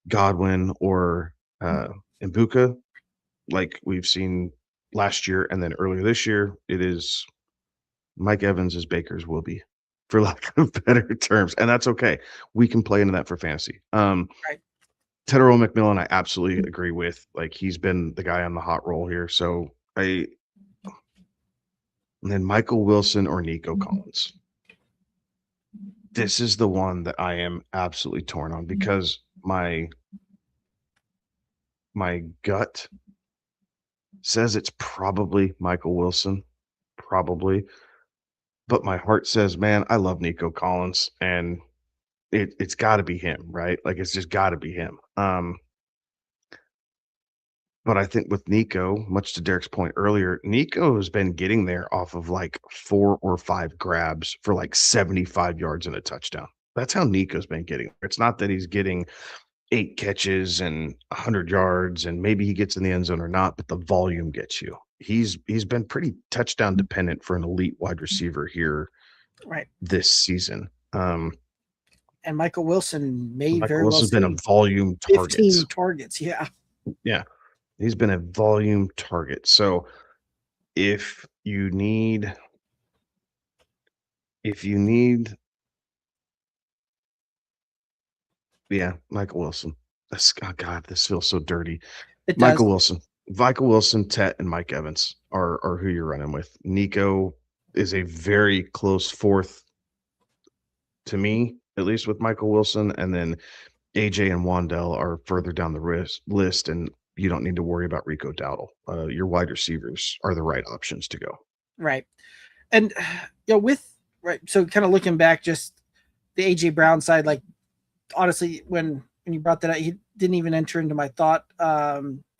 Godwin or Mbuka like we've seen last year, and then earlier this year. It is Mike Evans is Baker's will be, for lack of better terms, and that's okay. We can play into that for fantasy. Right. Tetero McMillan, I absolutely agree with. Like, he's been the guy on the hot roll here. So and then Michael Wilson or Nico Collins. This is the one that I am absolutely torn on, because my gut says it's probably Michael Wilson, probably. But my heart says, man, I love Nico Collins, and it's got to be him, right? Like, it's just got to be him. But I think with Nico, much to Derek's point earlier, Nico has been getting there off of like 4 or 5 grabs for like 75 yards and a touchdown. That's how Nico's been getting. It's not that he's getting 8 catches and 100 yards and maybe he gets in the end zone or not, but the volume gets you. He's been pretty touchdown dependent for an elite wide receiver here Right. this season. And Michael Wilson Michael Wilson's been a volume target. 15 targets. Yeah. Yeah. He's been a volume target. So if you need, yeah, Michael Wilson. Oh God, this feels so dirty. Michael Wilson, Tet, and Mike Evans are who you're running with. Nico is a very close fourth to me, at least with Michael Wilson, and then AJ and Wandell are further down the list, and you don't need to worry about Rico Dowdle. Your wide receivers are the right options to go. Right. And so kind of looking back, just the AJ Brown side, like, honestly, when you brought that up, he didn't even enter into my thought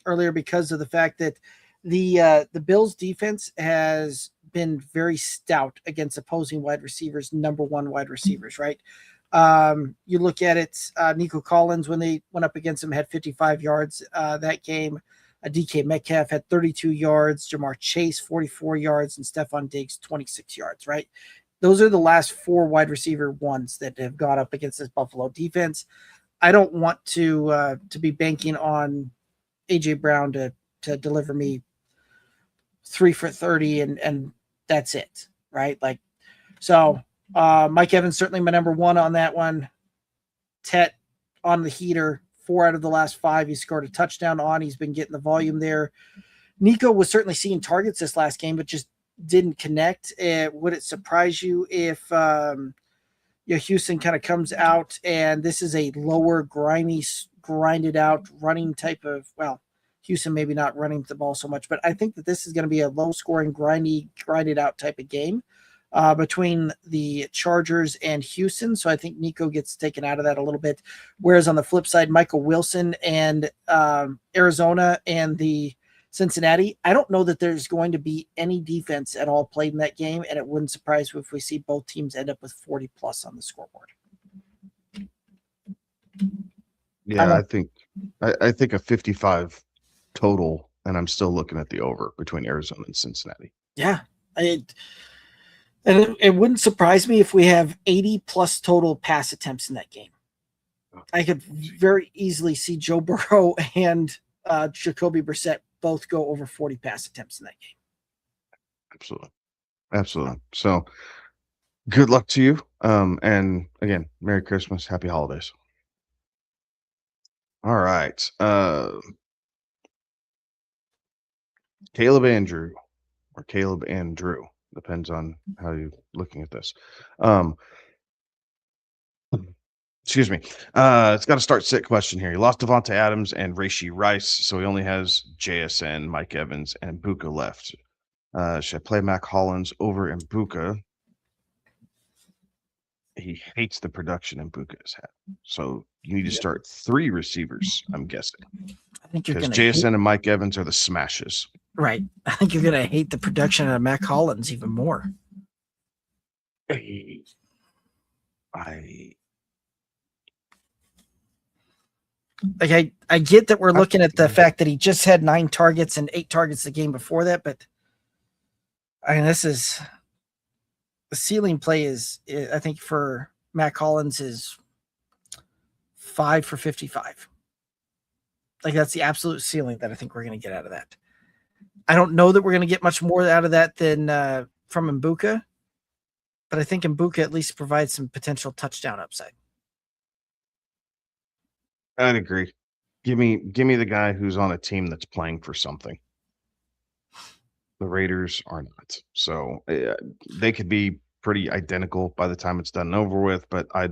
earlier, because of the fact that the Bills defense has been very stout against opposing wide receivers, number 1 wide receivers, right? You look at it, Nico Collins, when they went up against him, had 55 yards that game. DK Metcalf had 32 yards, Jamar Chase 44 yards, and Stephon Diggs 26 yards, right? Those are the last 4 wide receiver ones that have gone up against this Buffalo defense. I don't want to be banking on AJ Brown to deliver me 3 for 30 and that's it, right? Like, so Mike Evans certainly my number one on that one. Tet on the heater, 4 out of the last 5 he scored a touchdown on. He's been getting the volume there. Nico was certainly seeing targets this last game, but just didn't connect. Would it surprise you if Houston kind of comes out and this is a lower, grimy, grinded out running type of, well, Houston maybe not running the ball so much, but I think that this is going to be a low scoring, grinded out type of game between the Chargers and Houston. So I think Nico gets taken out of that a little bit. Whereas on the flip side, Michael Wilson and Arizona and the Cincinnati, I don't know that there's going to be any defense at all played in that game, and it wouldn't surprise me if we see both teams end up with 40 plus on the scoreboard. Yeah, I think a 55 total, and I'm still looking at the over between Arizona and Cincinnati. Yeah, it wouldn't surprise me if we have 80 plus total pass attempts in that game. I could very easily see Joe Burrow and Jacoby Brissett both go over 40 pass attempts in that game. Absolutely. So good luck to you. And again, Merry Christmas, Happy Holidays. All right. Caleb Andrew, depends on how you're looking at this. Excuse me. It's got a start sit question here. He lost Devontae Adams and Rashee Rice, so he only has JSN, Mike Evans, and Buka left. Should I play Mac Hollins over Mbuka? He hates the production Mbuka has had. So you need to start 3 receivers, I'm guessing. I think you're going to JSN and Mike Evans are the smashes. Right. I think you're going to hate the production of Mac Hollins even more. I get that we're looking at the fact that he just had 9 targets and 8 targets the game before that, but I mean, this is the ceiling play is I think for Mac Hollins is 5 for 55. Like that's the absolute ceiling that I think we're going to get out of that. I don't know that we're going to get much more out of that than from Mbuka, but I think Mbuka at least provides some potential touchdown upside. I'd agree. Give me the guy who's on a team that's playing for something. The Raiders are not. So they could be pretty identical by the time it's done and over with, but I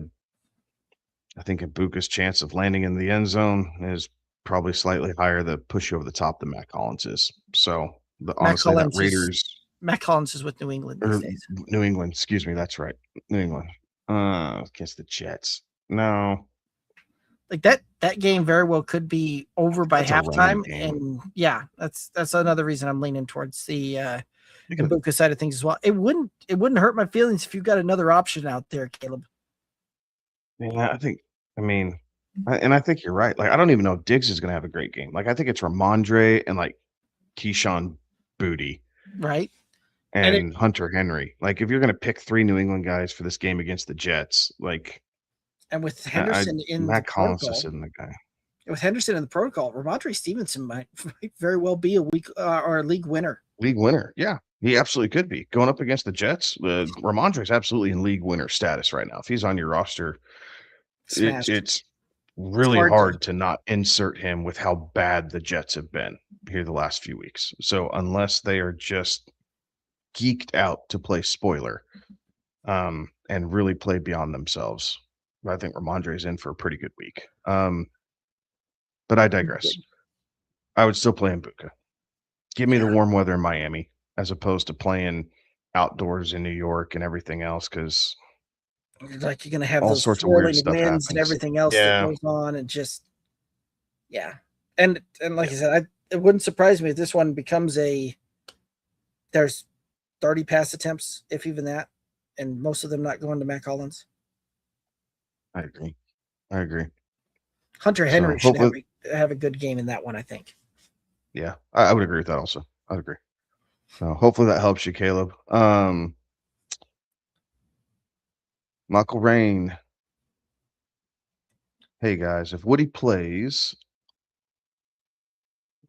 think Mbuka's chance of landing in the end zone is probably slightly higher to push you over the top than Mac Hollins is. So honestly, that Raiders. Mac Hollins is with New England these days. New England, excuse me, that's right. New England. Against the Jets. No. Like that game very well could be over by halftime, and yeah, that's another reason I'm leaning towards the Mbuka side of things as well. It wouldn't hurt my feelings if you got another option out there, Caleb. Yeah, I think you're right. Like I don't even know if Diggs is going to have a great game. Like I think it's Ramondre and like Keyshawn Booty, right, and Hunter Henry. Like if you're going to pick 3 New England guys for this game against the Jets, like. And with Henderson in Mac the Hollins protocol, is in the guy. With Henderson in the protocol, Ramondre Stevenson might very well be a week or a league winner. League winner, yeah, he absolutely could be going up against the Jets. Ramondre is absolutely in league winner status right now. If he's on your roster, it's really hard to not insert him with how bad the Jets have been here the last few weeks. So unless they are just geeked out to play spoiler, and really play beyond themselves. I think Ramondre's in for a pretty good week. But I digress. I would still play Mbuka. Give me the warm weather in Miami as opposed to playing outdoors in New York and everything else, because like you're going to have all those sorts of weird stuff winds happens. and everything else that goes on, and just and like I said, it wouldn't surprise me if this one becomes there's 30 pass attempts, if even that, and most of them not going to Mac Hollins. I agree. Hunter Henry should have a good game in that one, I think. Yeah, I would agree with that also. I'd agree. So hopefully that helps you, Caleb. Michael Rain. Hey, guys, if Woody plays,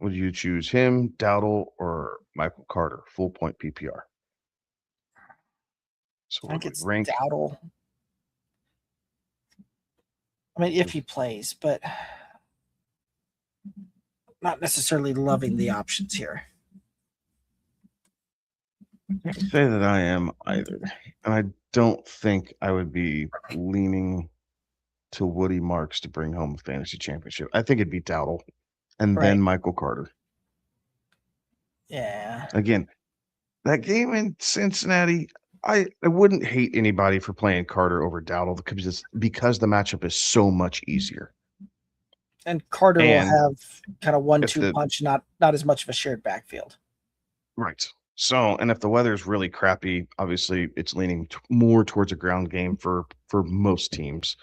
Would you choose him, Dowdle, or Michael Carter, full point PPR? So I what think do we it's rank? Dowdle. I mean, if he plays, but not necessarily loving the options here. I can't say that I am either. And I don't think I would be leaning to Woody Marks to bring home a fantasy championship. I think it'd be Dowdle and then Right. Michael Carter. Yeah. Again, that game in Cincinnati, I wouldn't hate anybody for playing Carter over Dowdle because the matchup is so much easier. And Carter will And have kind of if 1-2 the punch, not as much of a shared backfield. right. So, and if the weather is really crappy, obviously it's leaning more towards a ground game for most teams,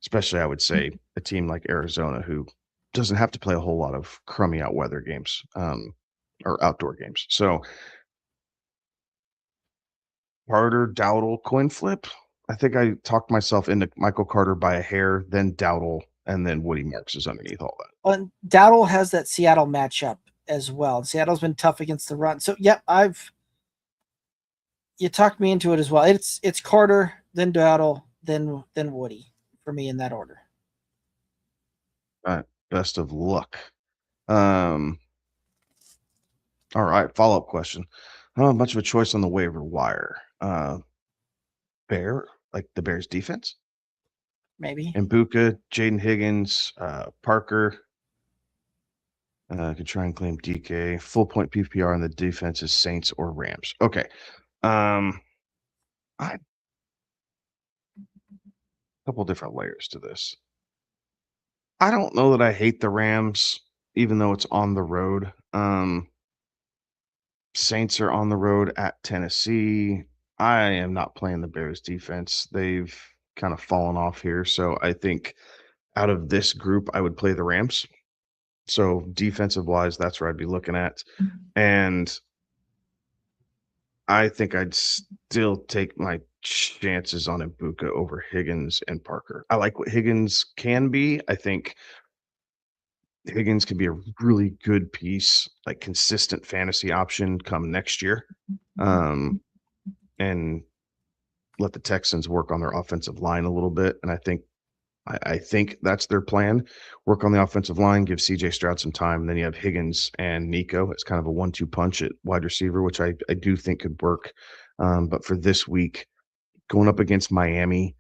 especially I would say a team like Arizona who doesn't have to play a whole lot of crummy out weather games or outdoor games. So Carter, Dowdle, coin flip. I think I talked myself into Michael Carter by a hair, then Dowdle, and then Woody Marks is underneath all that. And Dowdle has that Seattle matchup as well. Seattle's been tough against the run. So yeah, you talked me into it as well. It's Carter, then Dowdle, then Woody for me in that order. All right. Best of luck. All right. Follow-up question. Not much of a choice on the waiver wire. Bear, like the Bears defense? Maybe. Mbuka, Jaden Higgins, Parker. Could try and claim DK. Full point PPR on the defense is Saints or Rams. Okay. I couple different layers to this. I don't know that I hate the Rams, even though it's on the road. Saints are on the road at Tennessee. I am not playing the Bears defense. They've kind of fallen off here. So I think out of this group, I would play the Rams. So defensive wise, that's where I'd be looking at. And I think I'd still take my chances on Ibuka over Higgins and Parker. I like what Higgins can be. I think Higgins could be a really good piece, like consistent fantasy option come next year. And let the Texans work on their offensive line a little bit. And I think that's their plan. Work on the offensive line, give CJ Stroud some time. And then you have Higgins and Nico. It's kind of a 1-2 punch at wide receiver, which I do think could work. But for this week, going up against Miami,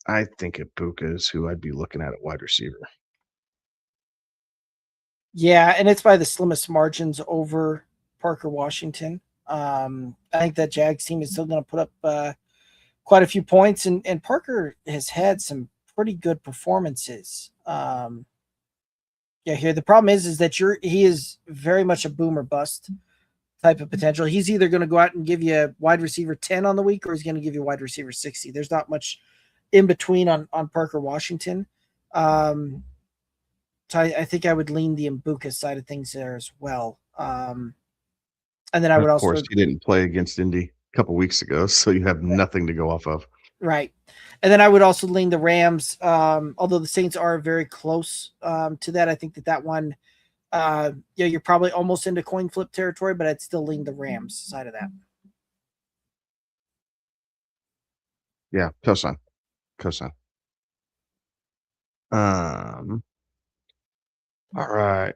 I think Ibuka is who I'd be looking at wide receiver. Yeah, and it's by the slimmest margins over Parker Washington. I think that Jags team is still going to put up quite a few points, and Parker has had some pretty good performances. Here the problem is that he is very much a boomer bust type of potential. He's either going to go out and give you wide receiver 10 on the week, or he's going to give you wide receiver 60. There's not much in between on Parker Washington. So I think I would lean the Mbuka side of things there as well. And then I would Of course, also he didn't play against Indy a couple weeks ago, so you have nothing to go off of. right. And then I would also lean the Rams, although the Saints are very close to that. I think that one, you're probably almost into coin flip territory, but I'd still lean the Rams side of that. Yeah, cosign. All right.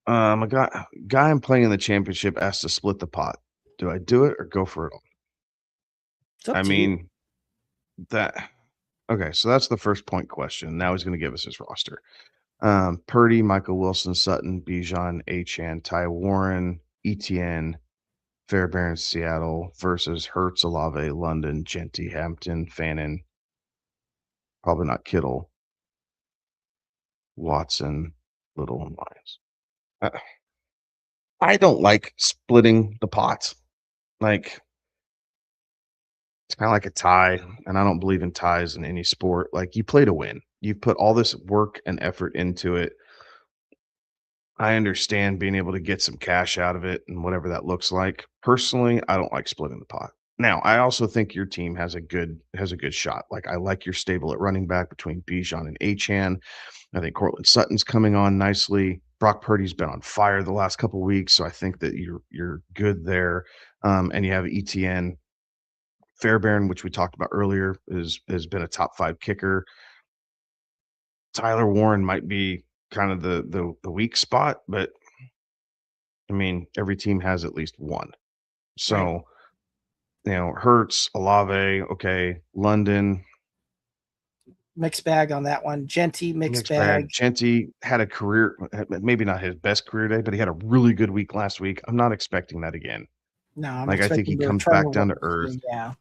A guy I'm playing in the championship asked to split the pot. Do I do it or go for it all? It's up I to you. mean, okay, so that's the first point question. Now he's going to give us his roster. Purdy, Michael Wilson, Sutton, Bijan, Achane, Ty Warren, ETN, Fairbairn, Seattle versus Hurts, Olave, London, Genty, Hampton, Fannin, probably not Kittle, Watson, Little, and Lyons. I don't like splitting the pots. Like, it's kind of like a tie, and I don't believe in ties in any sport. Like, you play to win. You put all this work and effort into it. I understand being able to get some cash out of it and whatever that looks like. Personally, I don't like splitting the pot. Now, I also think your team has a good shot. Like, I like your stable at running back between Bijan and Achane. I think Cortland Sutton's coming on nicely. Brock Purdy's been on fire the last couple weeks, so I think that you're good there. And you have ETN. Fairbairn, which we talked about earlier, has been a top 5 kicker. Tyler Warren might be kind of the weak spot, but I mean, every team has at least one. So, Hurts, Olave, okay, London, Mixed bag on that one. Genty, mixed bag. Genty had a career, maybe not his best career day, but he had a really good week last week. I'm not expecting that again. No, I'm Like, I think he expecting to comes return back down to what we've earth. seen, yeah.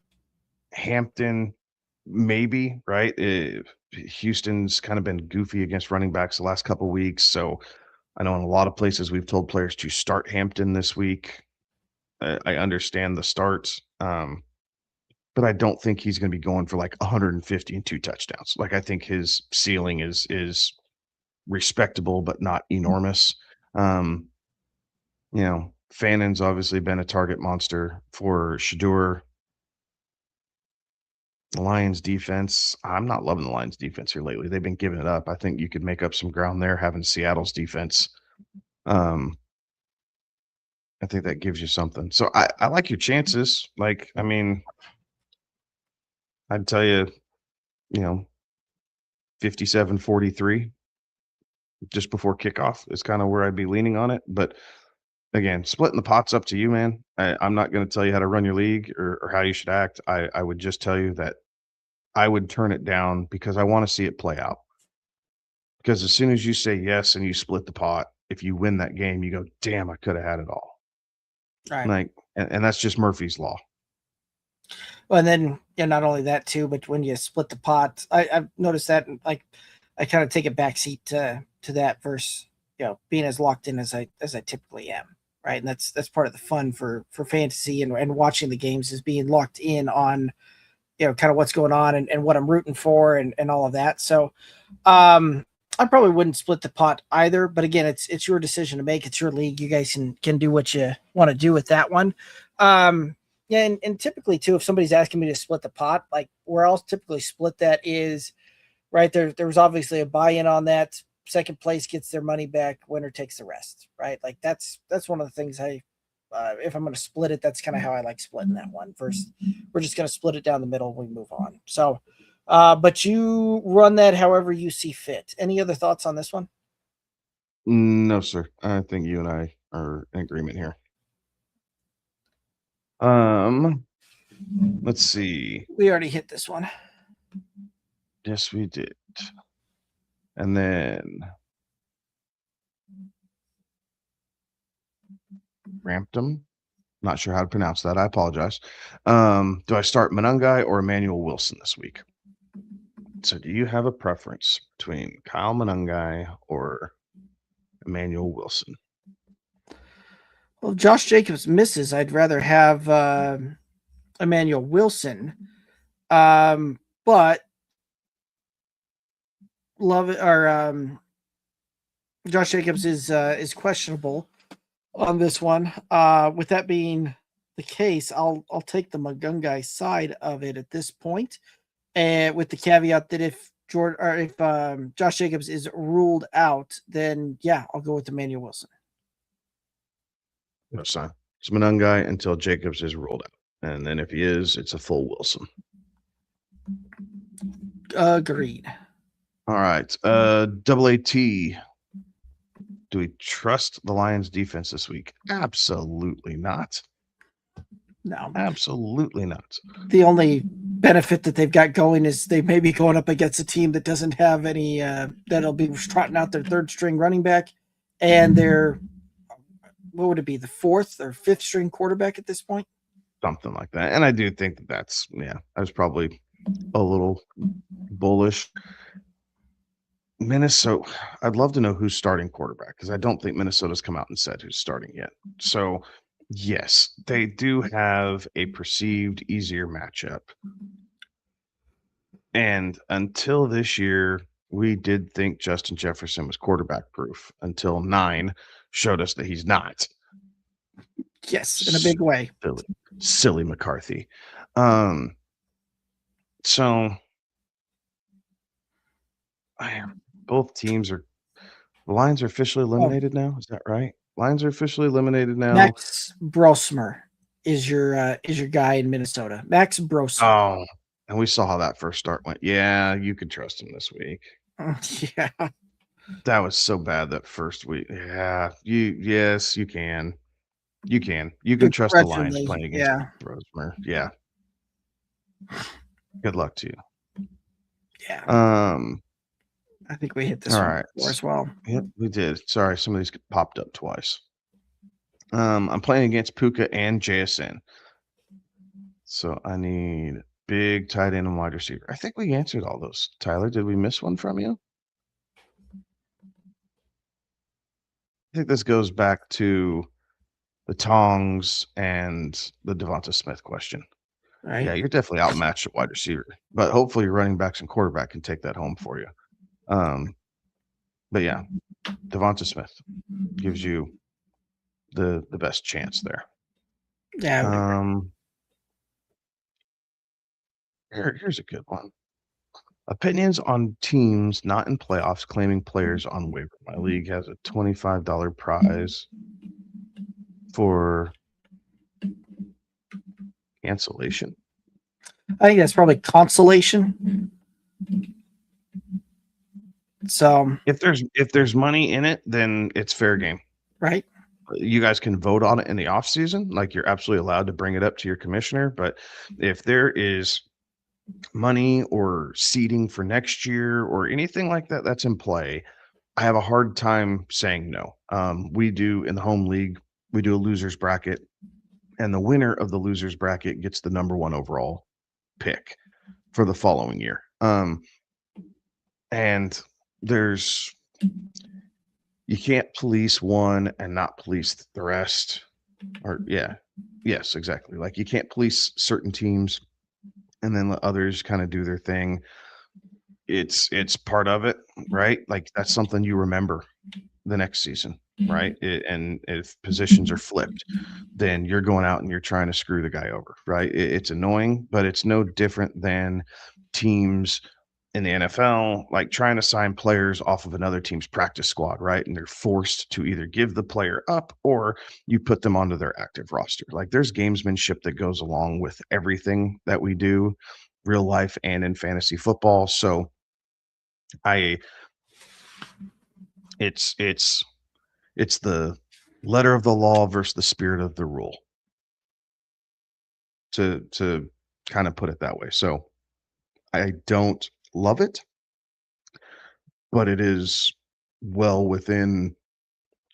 Hampton, maybe, right? Houston's kind of been goofy against running backs the last couple weeks. So I know in a lot of places we've told players to start Hampton this week. I understand the starts, but I don't think he's going to be going for like 150 and 2 touchdowns. Like, I think his ceiling is respectable, but not enormous. Fannon's obviously been a target monster for Shadur. The Lions defense, I'm not loving the Lions defense here lately. They've been giving it up. I think you could make up some ground there having Seattle's defense. I think that gives you something. So I like your chances. Like, I mean, I'd tell you, 57-43 just before kickoff is kind of where I'd be leaning on it. But again, splitting the pot's up to you, man. I'm not going to tell you how to run your league or how you should act. I would just tell you that I would turn it down because I want to see it play out. Because as soon as you say yes and you split the pot, if you win that game, you go, damn, I could have had it all. Right. Like, and that's just Murphy's Law. Well, and then not only that too, but when you split the pot, I've noticed that, like, I kind of take a backseat to that versus being as locked in as I typically am, right? And that's part of the fun for fantasy and watching the games is being locked in on kind of what's going on and what I'm rooting for and all of that. So I probably wouldn't split the pot either, but again, it's your decision to make. It's your league. You guys can do what you want to do with that one. Yeah, and typically too, if somebody's asking me to split the pot, like where I'll typically split that is right there. There was obviously a buy-in on that. Second place gets their money back. Winner takes the rest. Right? Like that's one of the things if I'm going to split it, that's kind of how I like splitting that one. First, we're just going to split it down the middle. We move on. So, but you run that however you see fit. Any other thoughts on this one? No, sir. I think you and I are in agreement here. Let's see. We already hit this one. Yes, we did. And then Rampton. Not sure how to pronounce that. I apologize. Do I start Monangai or Emmanuel Wilson this week? So do you have a preference between Kyle Monangai or Emmanuel Wilson? Well, if Josh Jacobs misses, I'd rather have Emmanuel Wilson. But love it or Josh Jacobs is questionable on this one. With that being the case, I'll take the Monangai side of it at this point, and with the caveat that if Josh Jacobs is ruled out, then yeah, I'll go with Emmanuel Wilson. No sign. It's Monangai until Jacobs is ruled out. And then if he is, it's a full Wilson. Agreed. All right. AAT. Do we trust the Lions defense this week? Absolutely not. No. Absolutely not. The only benefit that they've got going is they may be going up against a team that doesn't have any that'll be trotting out their third string running back and their what would it be, the fourth or fifth string quarterback at this point? Something like that. And I do think that's I was probably a little bullish. Minnesota, I'd love to know who's starting quarterback because I don't think Minnesota's come out and said who's starting yet. So, yes, they do have a perceived easier matchup. And until this year, we did think Justin Jefferson was quarterback proof until 9 showed us that he's not. Yes, in a big way. Silly McCarthy. So both teams are. The Lions are officially eliminated now. Is that right? Lions are officially eliminated now. Max Brosmer is your guy in Minnesota. Max Brosmer. Oh, and we saw how that first start went. Yeah, you could trust him this week. Yeah. That was so bad that first week. Yeah, yes, you can. You can trust the Lions playing against Brosmer. Yeah. Good luck to you. Yeah. I think we hit this one before as well. Yep, we did. Sorry, some of these popped up twice. I'm playing against Puka and JSN. So I need big tight end and wide receiver. I think we answered all those. Tyler, did we miss one from you? I think this goes back to the Tongs and the Devonta Smith question. Right. Yeah, you're definitely outmatched at wide receiver, but hopefully your running backs and quarterback can take that home for you. But yeah, Devonta Smith gives you the best chance there. Yeah. Here's a good one. Opinions on teams not in playoffs claiming players on waiver. My league has a $25 prize for cancellation. I think that's probably consolation. So if there's money in it, then it's fair game. Right. You guys can vote on it in the off season. Like, you're absolutely allowed to bring it up to your commissioner. But if there is money or seeding for next year or anything like that that's in play, I have a hard time saying no. We do in the home league, we do a loser's bracket, and the winner of the loser's bracket gets the number 1 overall pick for the following year. And you can't police one and not police the rest. Yes, exactly. Like, you can't police certain teams and then let others kind of do their thing. It's part of it, right? Like, that's something you remember the next season, right? And if positions are flipped, then you're going out and you're trying to screw the guy over, right? It's annoying, but it's no different than teams in the NFL, like trying to sign players off of another team's practice squad, right? And they're forced to either give the player up or you put them onto their active roster. Like, there's gamesmanship that goes along with everything that we do, real life and in fantasy football. So it's the letter of the law versus the spirit of the rule, to kind of put it that way. So I don't love it, but it is well within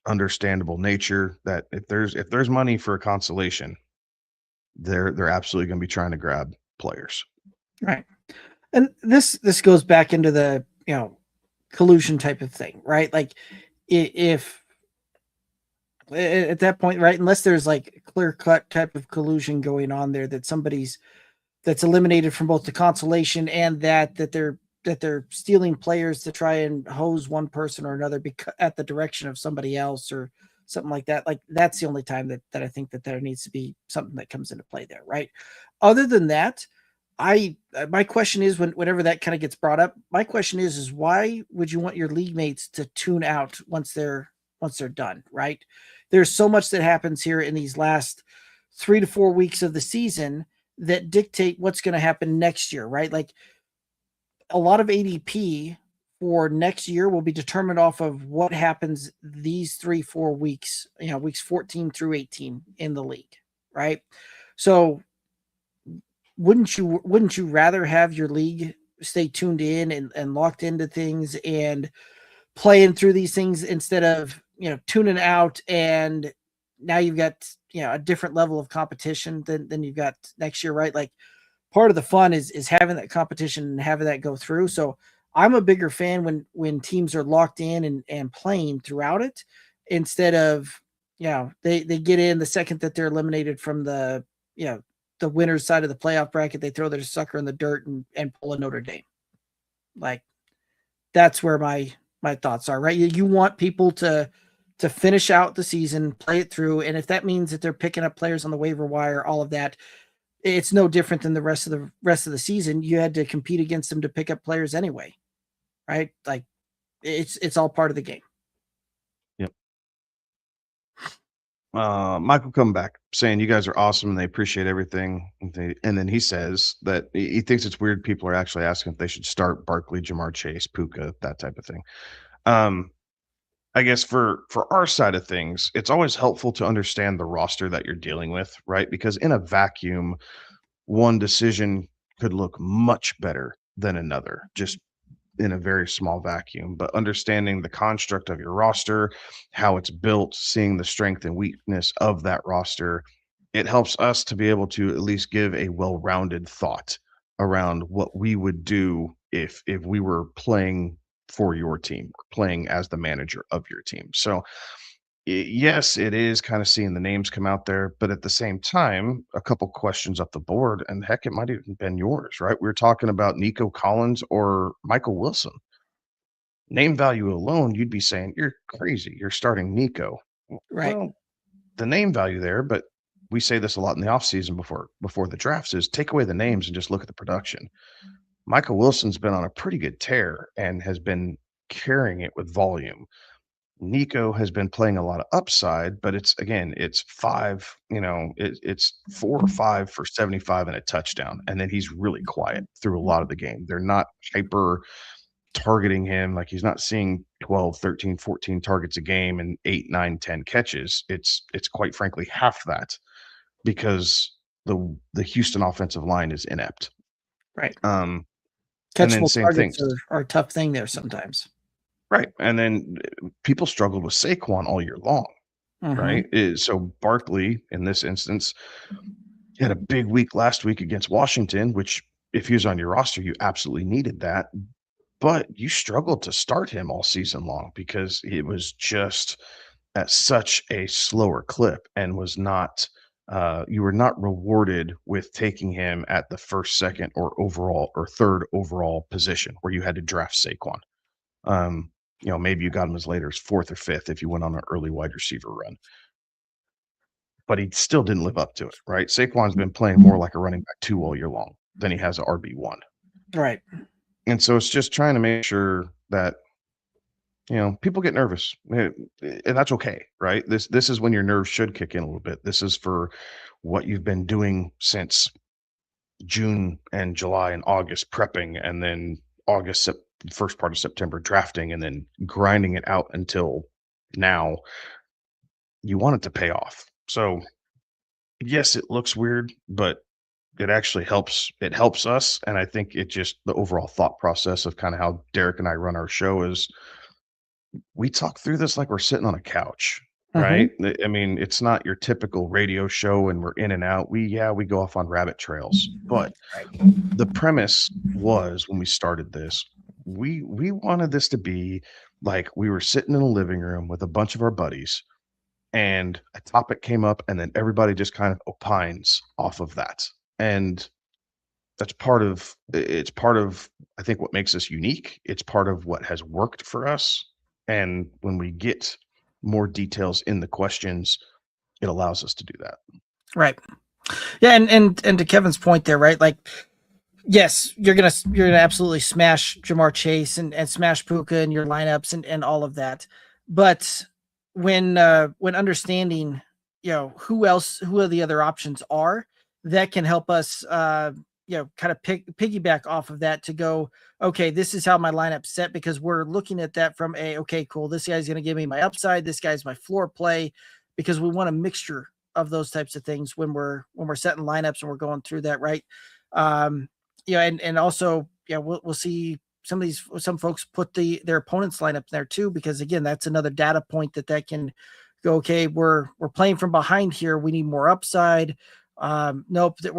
understandable nature that if there's money for a consolation, they're absolutely going to be trying to grab players. Right. And this goes back into the, collusion type of thing, right? Like, if at that point, right, unless there's like clear cut type of collusion going on there, that that's eliminated from both the consolation and that they're stealing players to try and hose one person or another at the direction of somebody else or something like that. Like, that's the only time that I think that there needs to be something that comes into play there, right? Other than that, my question is, whenever that kind of gets brought up, my question is why would you want your league mates to tune out once they're done, right? There's so much that happens here in these last 3 to 4 weeks of the season that dictate what's going to happen next year, right? Like, a lot of ADP for next year will be determined off of what happens these 3-4 weeks, weeks 14 through 18 in the league, right? So wouldn't you rather have your league stay tuned in and locked into things and playing through these things instead of, tuning out, and now you've got, a different level of competition than you've got next year, right? Like, part of the fun is having that competition and having that go through. So I'm a bigger fan when teams are locked in and playing throughout it, instead of, they get in the second that they're eliminated from the winner's side of the playoff bracket, they throw their sucker in the dirt and pull a Notre Dame. Like, that's where my thoughts are, right? You want people to to finish out the season, play it through. And if that means that they're picking up players on the waiver wire, all of that, it's no different than the rest of the season. You had to compete against them to pick up players anyway, right? Like it's all part of the game. Yep. Michael come back saying you guys are awesome and they appreciate everything. And then he says that he thinks it's weird people are actually asking if they should start Barkley, Jamar Chase, Puka, that type of thing. I guess for our side of things, it's always helpful to understand the roster that you're dealing with, right? Because in a vacuum, one decision could look much better than another, just in a very small vacuum. But understanding the construct of your roster, how it's built, seeing the strength and weakness of that roster, it helps us to be able to at least give a well-rounded thought around what we would do if we were playing for your team, or playing as the manager of your team. So yes, it is kind of seeing the names come out there, but at the same time, a couple questions up the board, and heck, it might have even been yours, right? We were talking about Nico Collins or Michael Wilson. Name value alone, you'd be saying, you're crazy. You're starting Nico. Right. Well, the name value there, but we say this a lot in the offseason before the drafts, is take away the names and just look at the production. Michael Wilson's been on a pretty good tear and has been carrying it with volume. Nico has been playing a lot of upside, but it's 4 or 5 for 75 and a touchdown. And then he's really quiet through a lot of the game. They're not hyper targeting him. Like, he's not seeing 12, 13, 14 targets a game and 8, 9, 10 catches. It's quite frankly half that, because the Houston offensive line is inept. Right. And then Catchable same targets things. are a tough thing there sometimes. Right. And then people struggled with Saquon all year long. Right. So Barkley, in this instance, had a big week last week against Washington, which if he was on your roster, you absolutely needed that. But you struggled to start him all season long because it was just at such a slower clip, and was not you were not rewarded with taking him at the first, second, or overall or third overall position where you had to draft Saquon. Maybe you got him as later as 4th or 5th if you went on an early wide receiver run. But he still didn't live up to it, right? Saquon's been playing more like a running back 2 all year long than he has a RB1. Right. And so it's just trying to make sure that, people get nervous, and that's okay, right? This is when your nerves should kick in a little bit. This is for what you've been doing since June and July and August prepping, and then August, first part of September drafting, and then grinding it out until now. You want it to pay off. So yes, it looks weird, but it actually helps. It helps us. And I think it just, the overall thought process of kind of how Derek and I run our show is, we talk through this like we're sitting on a couch, right? I mean, it's not your typical radio show and we're in and out. We go off on rabbit trails, but the premise was, when we started this, we wanted this to be like we were sitting in a living room with a bunch of our buddies, and a topic came up, and then everybody just kind of opines off of that. And it's part of, I think, what makes us unique. It's part of what has worked for us. And when we get more details in the questions, it allows us to do that. Right. Yeah. And to Kevin's point there, right? Like, yes, you're gonna absolutely smash Jamar Chase and smash Puka in your lineups and all of that. But when understanding, who are the other options are, that can help us, kind of piggyback off of that to go, okay, this is how my lineup's set, because we're looking at that from okay, cool, this guy's going to give me my upside, this guy's my floor play, because we want a mixture of those types of things when we're setting lineups and we're going through that, right? And also, we'll see some folks put their opponent's lineup there too, because again, that's another data point that can go, okay, we're playing from behind here, we need more upside. Nope, that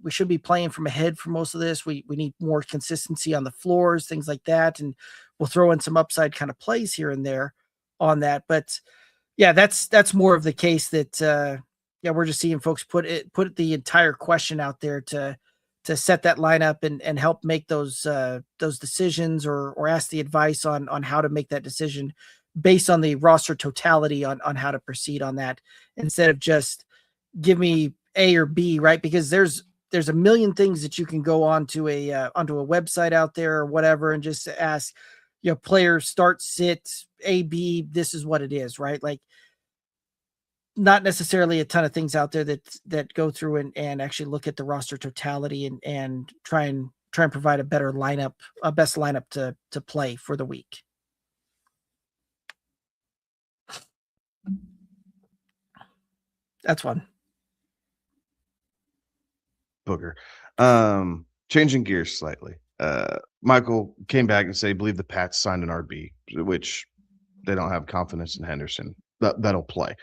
we should be playing from ahead for most of this. We need more consistency on the floors, things like that, and we'll throw in some upside kind of plays here and there on that. But yeah, that's more of the case that we're just seeing folks put the entire question out there to set that lineup and help make those decisions or ask the advice on how to make that decision, based on the roster totality on how to proceed on that, instead of just give me A or B, right? Because there's a million things that you can go onto a website out there or whatever and just ask, player start, sit, A, B, this is what it is, right? Like, not necessarily a ton of things out there that go through and actually look at the roster totality and try and provide a better lineup, a best lineup to play for the week. That's fun. Booger. Changing gears slightly. Michael came back and said he believed the Pats signed an RB, which they don't have confidence in Henderson. That'll play.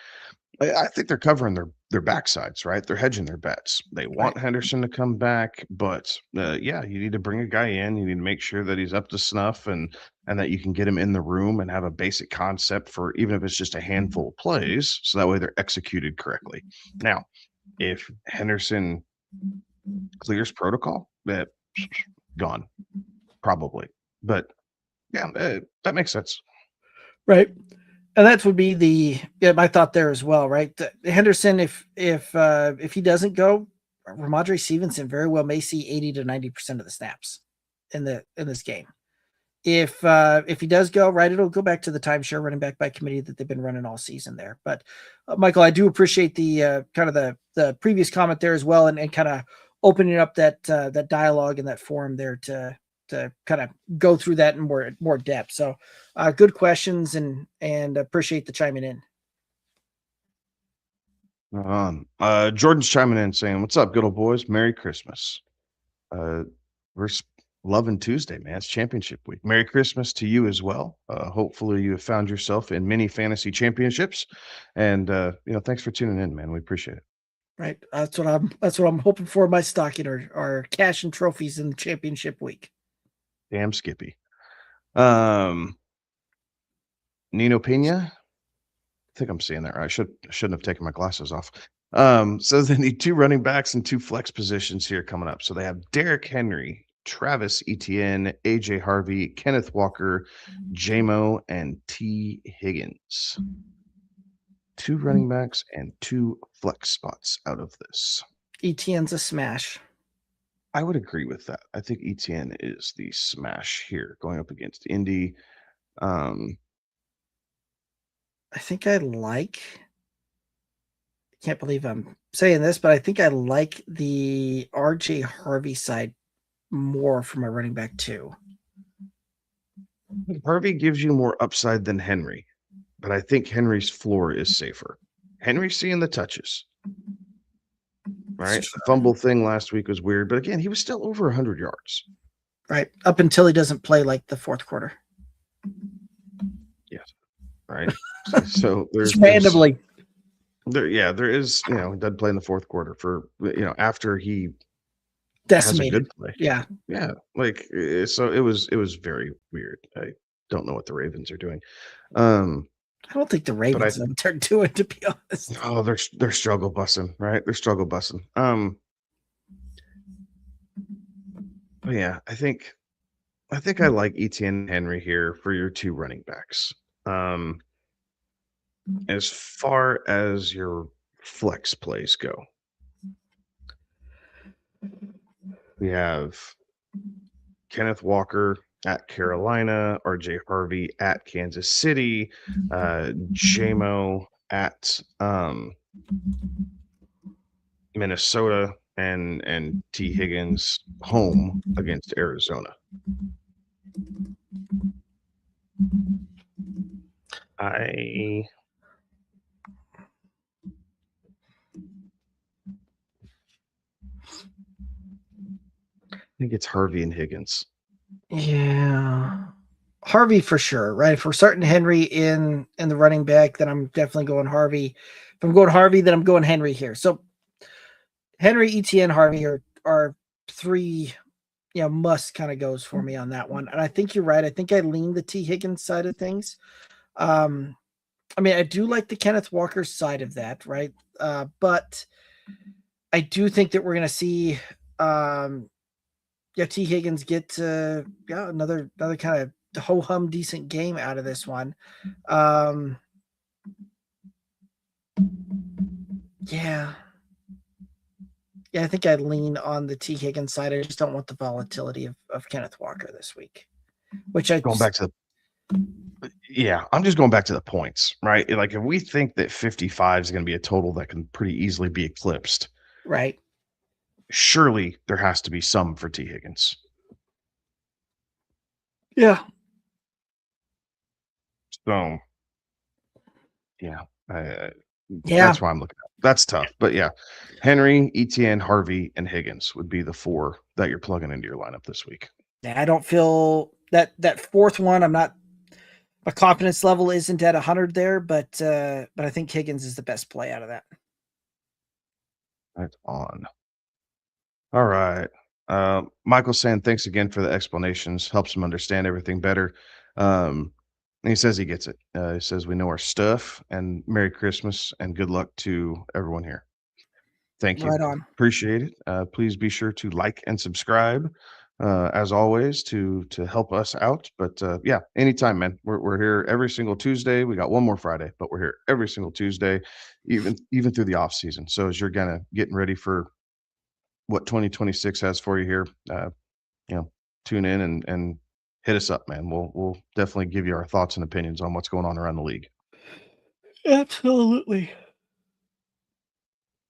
I think they're covering their backsides, right? They're hedging their bets. They want Henderson to come back, but you need to bring a guy in. You need to make sure that he's up to snuff and that you can get him in the room and have a basic concept for, even if it's just a handful of plays, so that way they're executed correctly. Now, if Henderson clears protocol, that gone probably, but that makes sense, right? And that would be my thought there as well, right? Henderson, if he doesn't go, Ramondre Stevenson very well may see 80 to 90% of the snaps in this game. If he does go, right, it'll go back to the timeshare running back by committee that they've been running all season there. But Michael, I do appreciate the kind of the previous comment there as well, and kind of opening up that dialogue and that forum there to kind of go through that in more depth. So good questions and appreciate the chiming in. Jordan's chiming in saying, "What's up, good old boys? Merry Christmas." We're loving Tuesday, man. It's championship week. Merry Christmas to you as well. Hopefully you have found yourself in many fantasy championships, and thanks for tuning in, man. We appreciate it. Right. That's what I'm hoping for. My stocking are cash and trophies in the championship week. Damn Skippy. Nino Pena. I think I'm seeing that right. I shouldn't have taken my glasses off. So they need 2 running backs and 2 flex positions here coming up. So they have Derrick Henry, Travis Etienne, AJ Harvey, Kenneth Walker, JMO, and T. Higgins. 2 running backs and 2 flex spots out of this. Etienne's a smash. I would agree with that. I think Etienne is the smash here going up against Indy. I think can't believe I'm saying this, but I think I like the RJ Harvey side more from a running back too. Harvey gives you more upside than Henry, but I think Henry's floor is safer. Henry's seeing the touches. Right. The fumble thing last week was weird, but again, he was still over 100 yards. Right. Up until he doesn't play like the fourth quarter. Yes. Right. So there's randomly. There is, he doesn't play in the fourth quarter for, after he decimated. Has a good play. Yeah. Yeah. Like, so it was very weird. I don't know what the Ravens are doing. I don't think the Ravens know what they're doing, to be honest. Oh, they're struggle bussing, right? They're struggle bussing. But yeah, I think I like Etienne and Henry here for your 2 running backs. As far as your flex plays go, we have Kenneth Walker at Carolina, RJ Harvey at Kansas City, JMO at Minnesota, and T. Higgins home against Arizona. I think it's Harvey and Higgins. Yeah. Harvey for sure, right? If we're starting Henry in the running back, then I'm definitely going Harvey. If I'm going Harvey, then I'm going Henry here. So Henry, Etienne, Harvey are 3 must kind of goes for me on that one. And I think you're right. I think I lean the T. Higgins side of things. I do like the Kenneth Walker side of that, right? But I do think that we're going to see T. Higgins get another kind of ho-hum decent game out of this one. Yeah. Yeah, I think I'd lean on the T. Higgins side. I just don't want the volatility of Kenneth Walker this week. Which I Going back to I'm just going back to the points, right? Like if we think that 55 is going to be a total that can pretty easily be eclipsed, right. Surely there has to be some for T. Higgins. Yeah. So, Yeah. That's why I'm looking at. That's tough. But yeah, Henry, ETN, Harvey, and Higgins would be the 4 that you're plugging into your lineup this week. I don't feel that fourth one. I'm not. My confidence level isn't at 100 there, but I think Higgins is the best play out of that. Right on. All right. Michael saying thanks again for the explanations. Helps him understand everything better. And he says he gets it. He says we know our stuff, and Merry Christmas and good luck to everyone here. Thank you. Right on. Appreciate it. Please be sure to like and subscribe, as always, to help us out. But yeah, anytime, man. We're here every single Tuesday. We got one more Friday, but we're here every single Tuesday, even through the off season. So as you're getting ready for what 2026 has for you here, tune in and hit us up, man. We'll definitely give you our thoughts and opinions on what's going on around the league. Absolutely.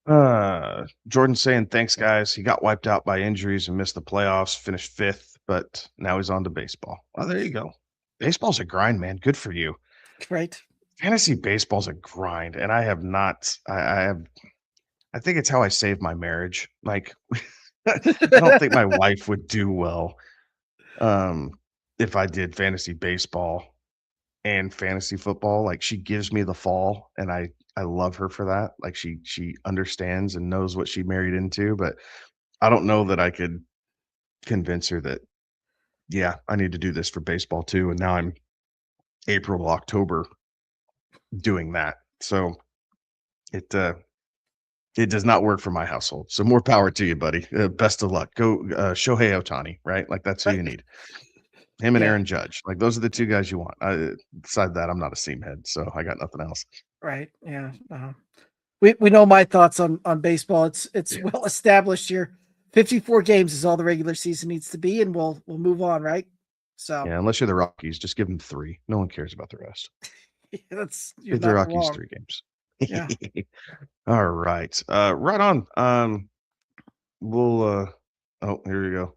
Jordan saying thanks, guys. He got wiped out by injuries and missed the playoffs, finished 5th, but now he's on to baseball. Oh, there you go. Baseball's a grind, man. Good for you. Right. Fantasy baseball's a grind, and I have not. I think it's how I saved my marriage. Like, I don't think my wife would do well if I did fantasy baseball and fantasy football. Like, she gives me the fall, and I love her for that. Like, she understands and knows what she married into, but I don't know that I could convince her that, yeah, I need to do this for baseball too. And now I'm April, October doing that. So it does not work for my household. So more power to you, buddy. Best of luck. Go Shohei Ohtani, right? Like that's who you need. Him and Aaron Judge. Like those are the 2 guys you want. Beside that, I'm not a seam head, so I got nothing else. Right. Yeah. We know my thoughts on baseball. It's well established here. 54 games is all the regular season needs to be, and we'll move on, right? So yeah, unless you're the Rockies, just give them 3. No one cares about the rest. Give the Rockies wrong. 3 games. Yeah. All right. Right on. We'll here we go.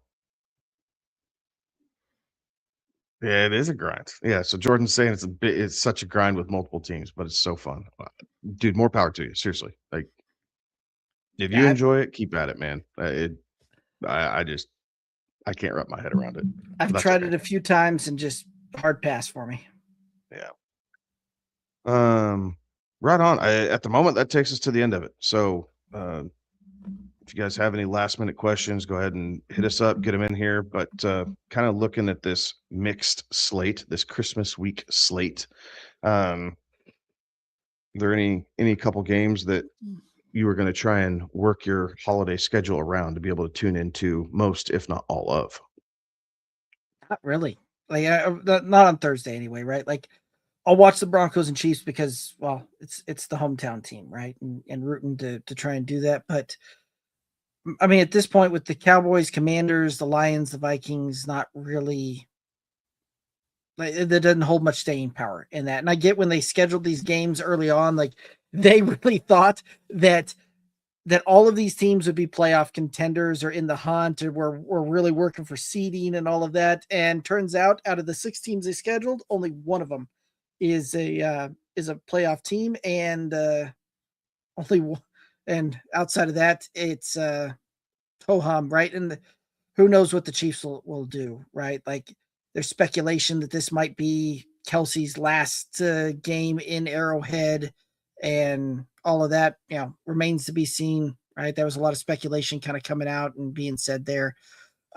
Yeah, it is a grind. Yeah, so Jordan's saying it's such a grind with multiple teams, but it's so fun. Dude, more power to you. Seriously. Like if you enjoy it, keep at it, man. I can't wrap my head around it. I've tried it a few times and just hard pass for me. Yeah. Right on. At the moment, that takes us to the end of it. So if you guys have any last minute questions, go ahead and hit us up, get them in here. But kind of looking at this mixed slate, this Christmas week slate, are there any couple games that you were going to try and work your holiday schedule around to be able to tune into most, if not all of? Not really. Like not on Thursday anyway, right? Like I'll watch the Broncos and Chiefs because, well, it's the hometown team, right? And rooting to try and do that. But I mean, at this point with the Cowboys, Commanders, the Lions, the Vikings, not really, like, that doesn't hold much staying power in that. And I get when they scheduled these games early on, like they really thought that all of these teams would be playoff contenders or in the hunt, or we're really working for seeding and all of that. And turns out of the 6 teams they scheduled, only one of them is a playoff team, and only one. And outside of that, it's ho-hum, right? And who knows what the Chiefs will do, right? Like there's speculation that this might be Kelsey's last game in Arrowhead, and all of that, remains to be seen, right? There was a lot of speculation kind of coming out and being said there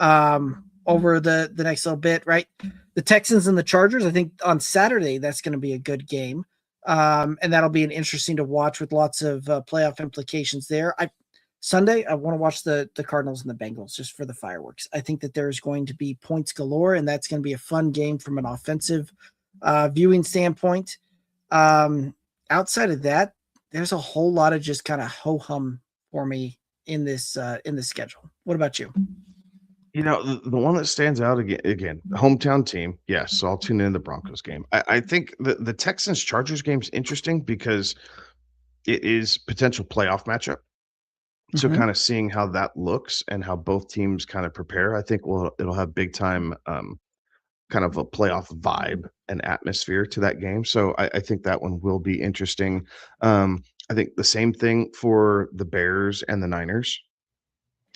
over the next little bit, right? The Texans and the Chargers, I think on Saturday, that's going to be a good game. And that'll be an interesting to watch with lots of playoff implications there. Sunday, I want to watch the Cardinals and the Bengals just for the fireworks. I think that there's going to be points galore, and that's going to be a fun game from an offensive viewing standpoint. Outside of that, there's a whole lot of just kind of ho-hum for me in this schedule. What about you? The one that stands out again, hometown team. Yes, so I'll tune in the Broncos game. I think the Texans Chargers game is interesting because it is potential playoff matchup. So kind of seeing how that looks and how both teams kind of prepare, I think it'll have big time kind of a playoff vibe and atmosphere to that game. So I think that one will be interesting. I think the same thing for the Bears and the Niners.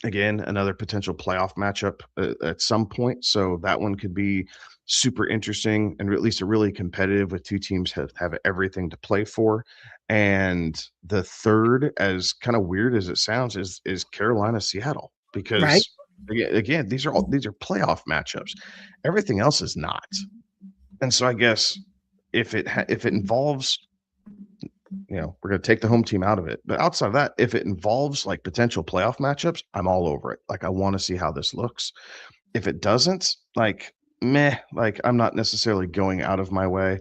Again, another potential playoff matchup at some point. So that one could be super interesting and at least really competitive with two teams have everything to play for. And the third, as kind of weird as it sounds, is Carolina Seattle, because again these are playoff matchups. Everything else is not. And so I guess if it involves, we're going to take the home team out of it. But outside of that, if it involves like potential playoff matchups, I'm all over it. Like, I want to see how this looks. If it doesn't, like, meh, like I'm not necessarily going out of my way.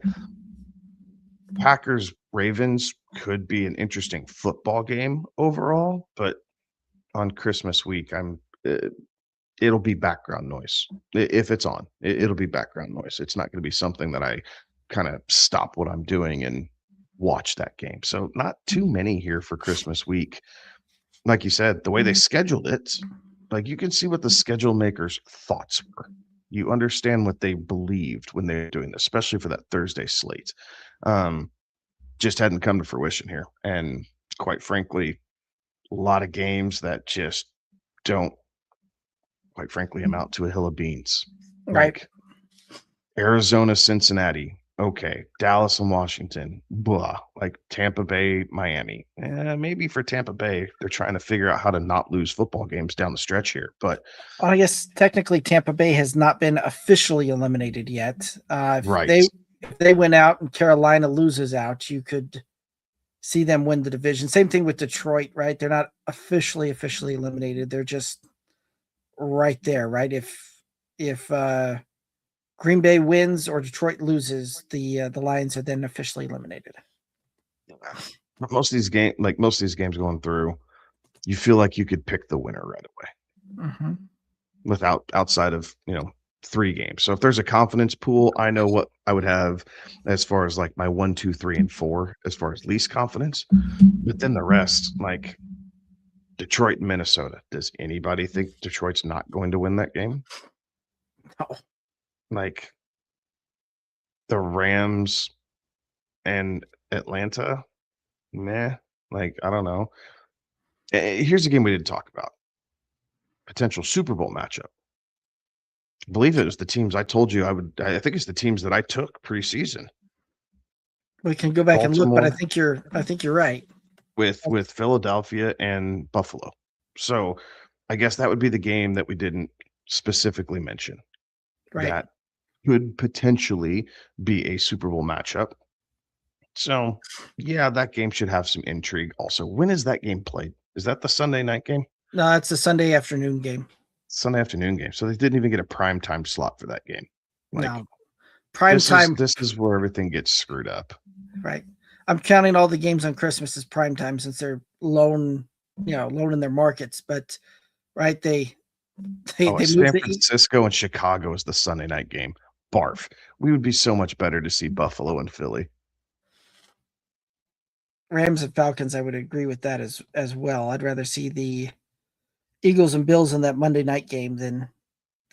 Packers Ravens could be an interesting football game overall, but on Christmas week, it'll be background noise. If it's on, it'll be background noise. It's not going to be something that I kind of stop what I'm doing and watch that game. So not too many here for Christmas week. Like you said, the way they scheduled it, like you can see what the schedule makers' thoughts were. You understand what they believed when they were doing this, especially for that Thursday slate. Just hadn't come to fruition here. And quite frankly, a lot of games that just don't, quite frankly, amount to a hill of beans. Right. Like Arizona, Cincinnati, okay. Dallas and Washington, blah. Like Tampa Bay, Miami. Maybe for Tampa Bay, they're trying to figure out how to not lose football games down the stretch here. But I guess technically Tampa Bay has not been officially eliminated yet. If they went out and Carolina loses out, you could see them win the division. Same thing with Detroit, right? They're not officially eliminated. They're just right there, right? If Green Bay wins or Detroit loses, the Lions are then officially eliminated. Most of these games going through, you feel like you could pick the winner right away, outside of 3 games. So if there's a confidence pool, I know what I would have as far as like my 1, 2, 3, and 4 as far as least confidence. But then the rest, like Detroit and Minnesota. Does anybody think Detroit's not going to win that game? No. Like the Rams and Atlanta, meh. Like, I don't know. Here's a game we didn't talk about. Potential Super Bowl matchup. I believe it was the teams I told you I would. I think it's the teams that I took preseason. We can go back and look, but I Baltimore think you're right. With Philadelphia and Buffalo. So I guess that would be the game that we didn't specifically mention. Right. That could potentially be a Super Bowl matchup. So yeah, that game should have some intrigue. Also, when is that game played? Is that the Sunday night game? No, it's a Sunday afternoon game. Sunday afternoon game. So they didn't even get a prime time slot for that game. No. Prime time. This is where everything gets screwed up. Right. I'm counting all the games on Christmas as prime time since they're loan in their markets. But right, they San Francisco and Chicago is the Sunday night game. Barf. We would be so much better to see Buffalo and Philly. Rams and Falcons, I would agree with that as well. I'd rather see the Eagles and Bills in that Monday night game than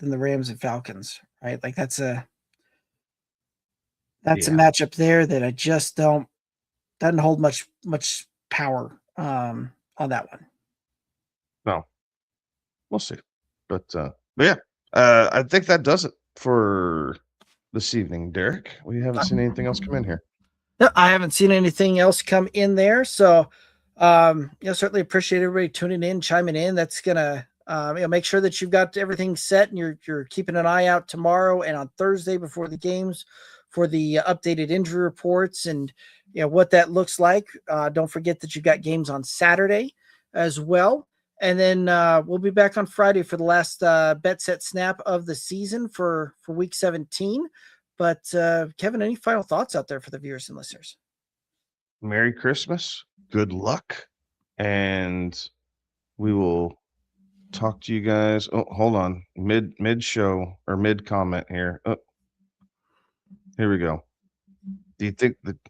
the Rams and Falcons, right? Like that's a matchup there that I just doesn't hold much power on that one. No, we'll see. But yeah, I think that does it for this evening, Derek. We haven't seen anything else come in here. No, I haven't seen anything else come in there. So, certainly appreciate everybody tuning in, chiming in. That's gonna, make sure that you've got everything set and you're keeping an eye out tomorrow and on Thursday before the games for the updated injury reports and what that looks like. Don't forget that you've got games on Saturday as well. And then we'll be back on Friday for the last bet set snap of the season for week 17. But Kevin, any final thoughts out there for the viewers and listeners? Merry Christmas. Good luck. And we will talk to you guys. Oh, hold on. Mid show or mid comment here. Oh, here we go.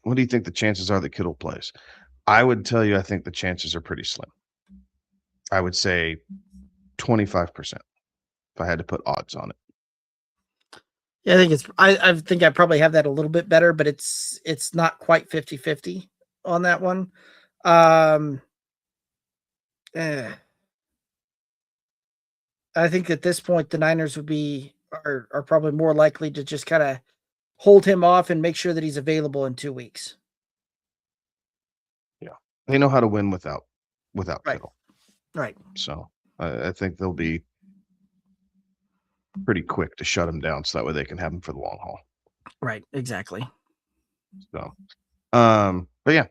What do you think the chances are that Kittle plays? I would tell you I think the chances are pretty slim. I would say 25% if I had to put odds on it. Yeah, I think I probably have that a little bit better, but it's not quite 50-50 on that one. I think at this point the Niners are probably more likely to just kind of hold him off and make sure that he's available in 2 weeks. Yeah, they know how to win without Right. Kittle. Right. So I think they'll be pretty quick to shut him down, so that way they can have him for the long haul. Right. Exactly. So, but yeah,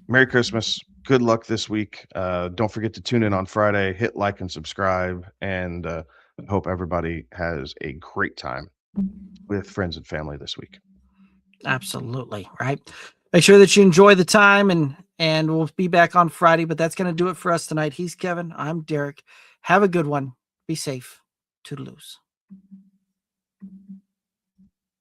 Merry Christmas. Good luck this week. Don't forget to tune in on Friday. Hit like and subscribe, and hope everybody has a great time with friends and family this week. Absolutely. Right. Make sure that you enjoy the time, and we'll be back on Friday, but that's going to do it for us tonight. He's Kevin. I'm Derek. Have a good one. Be safe. Toodaloos.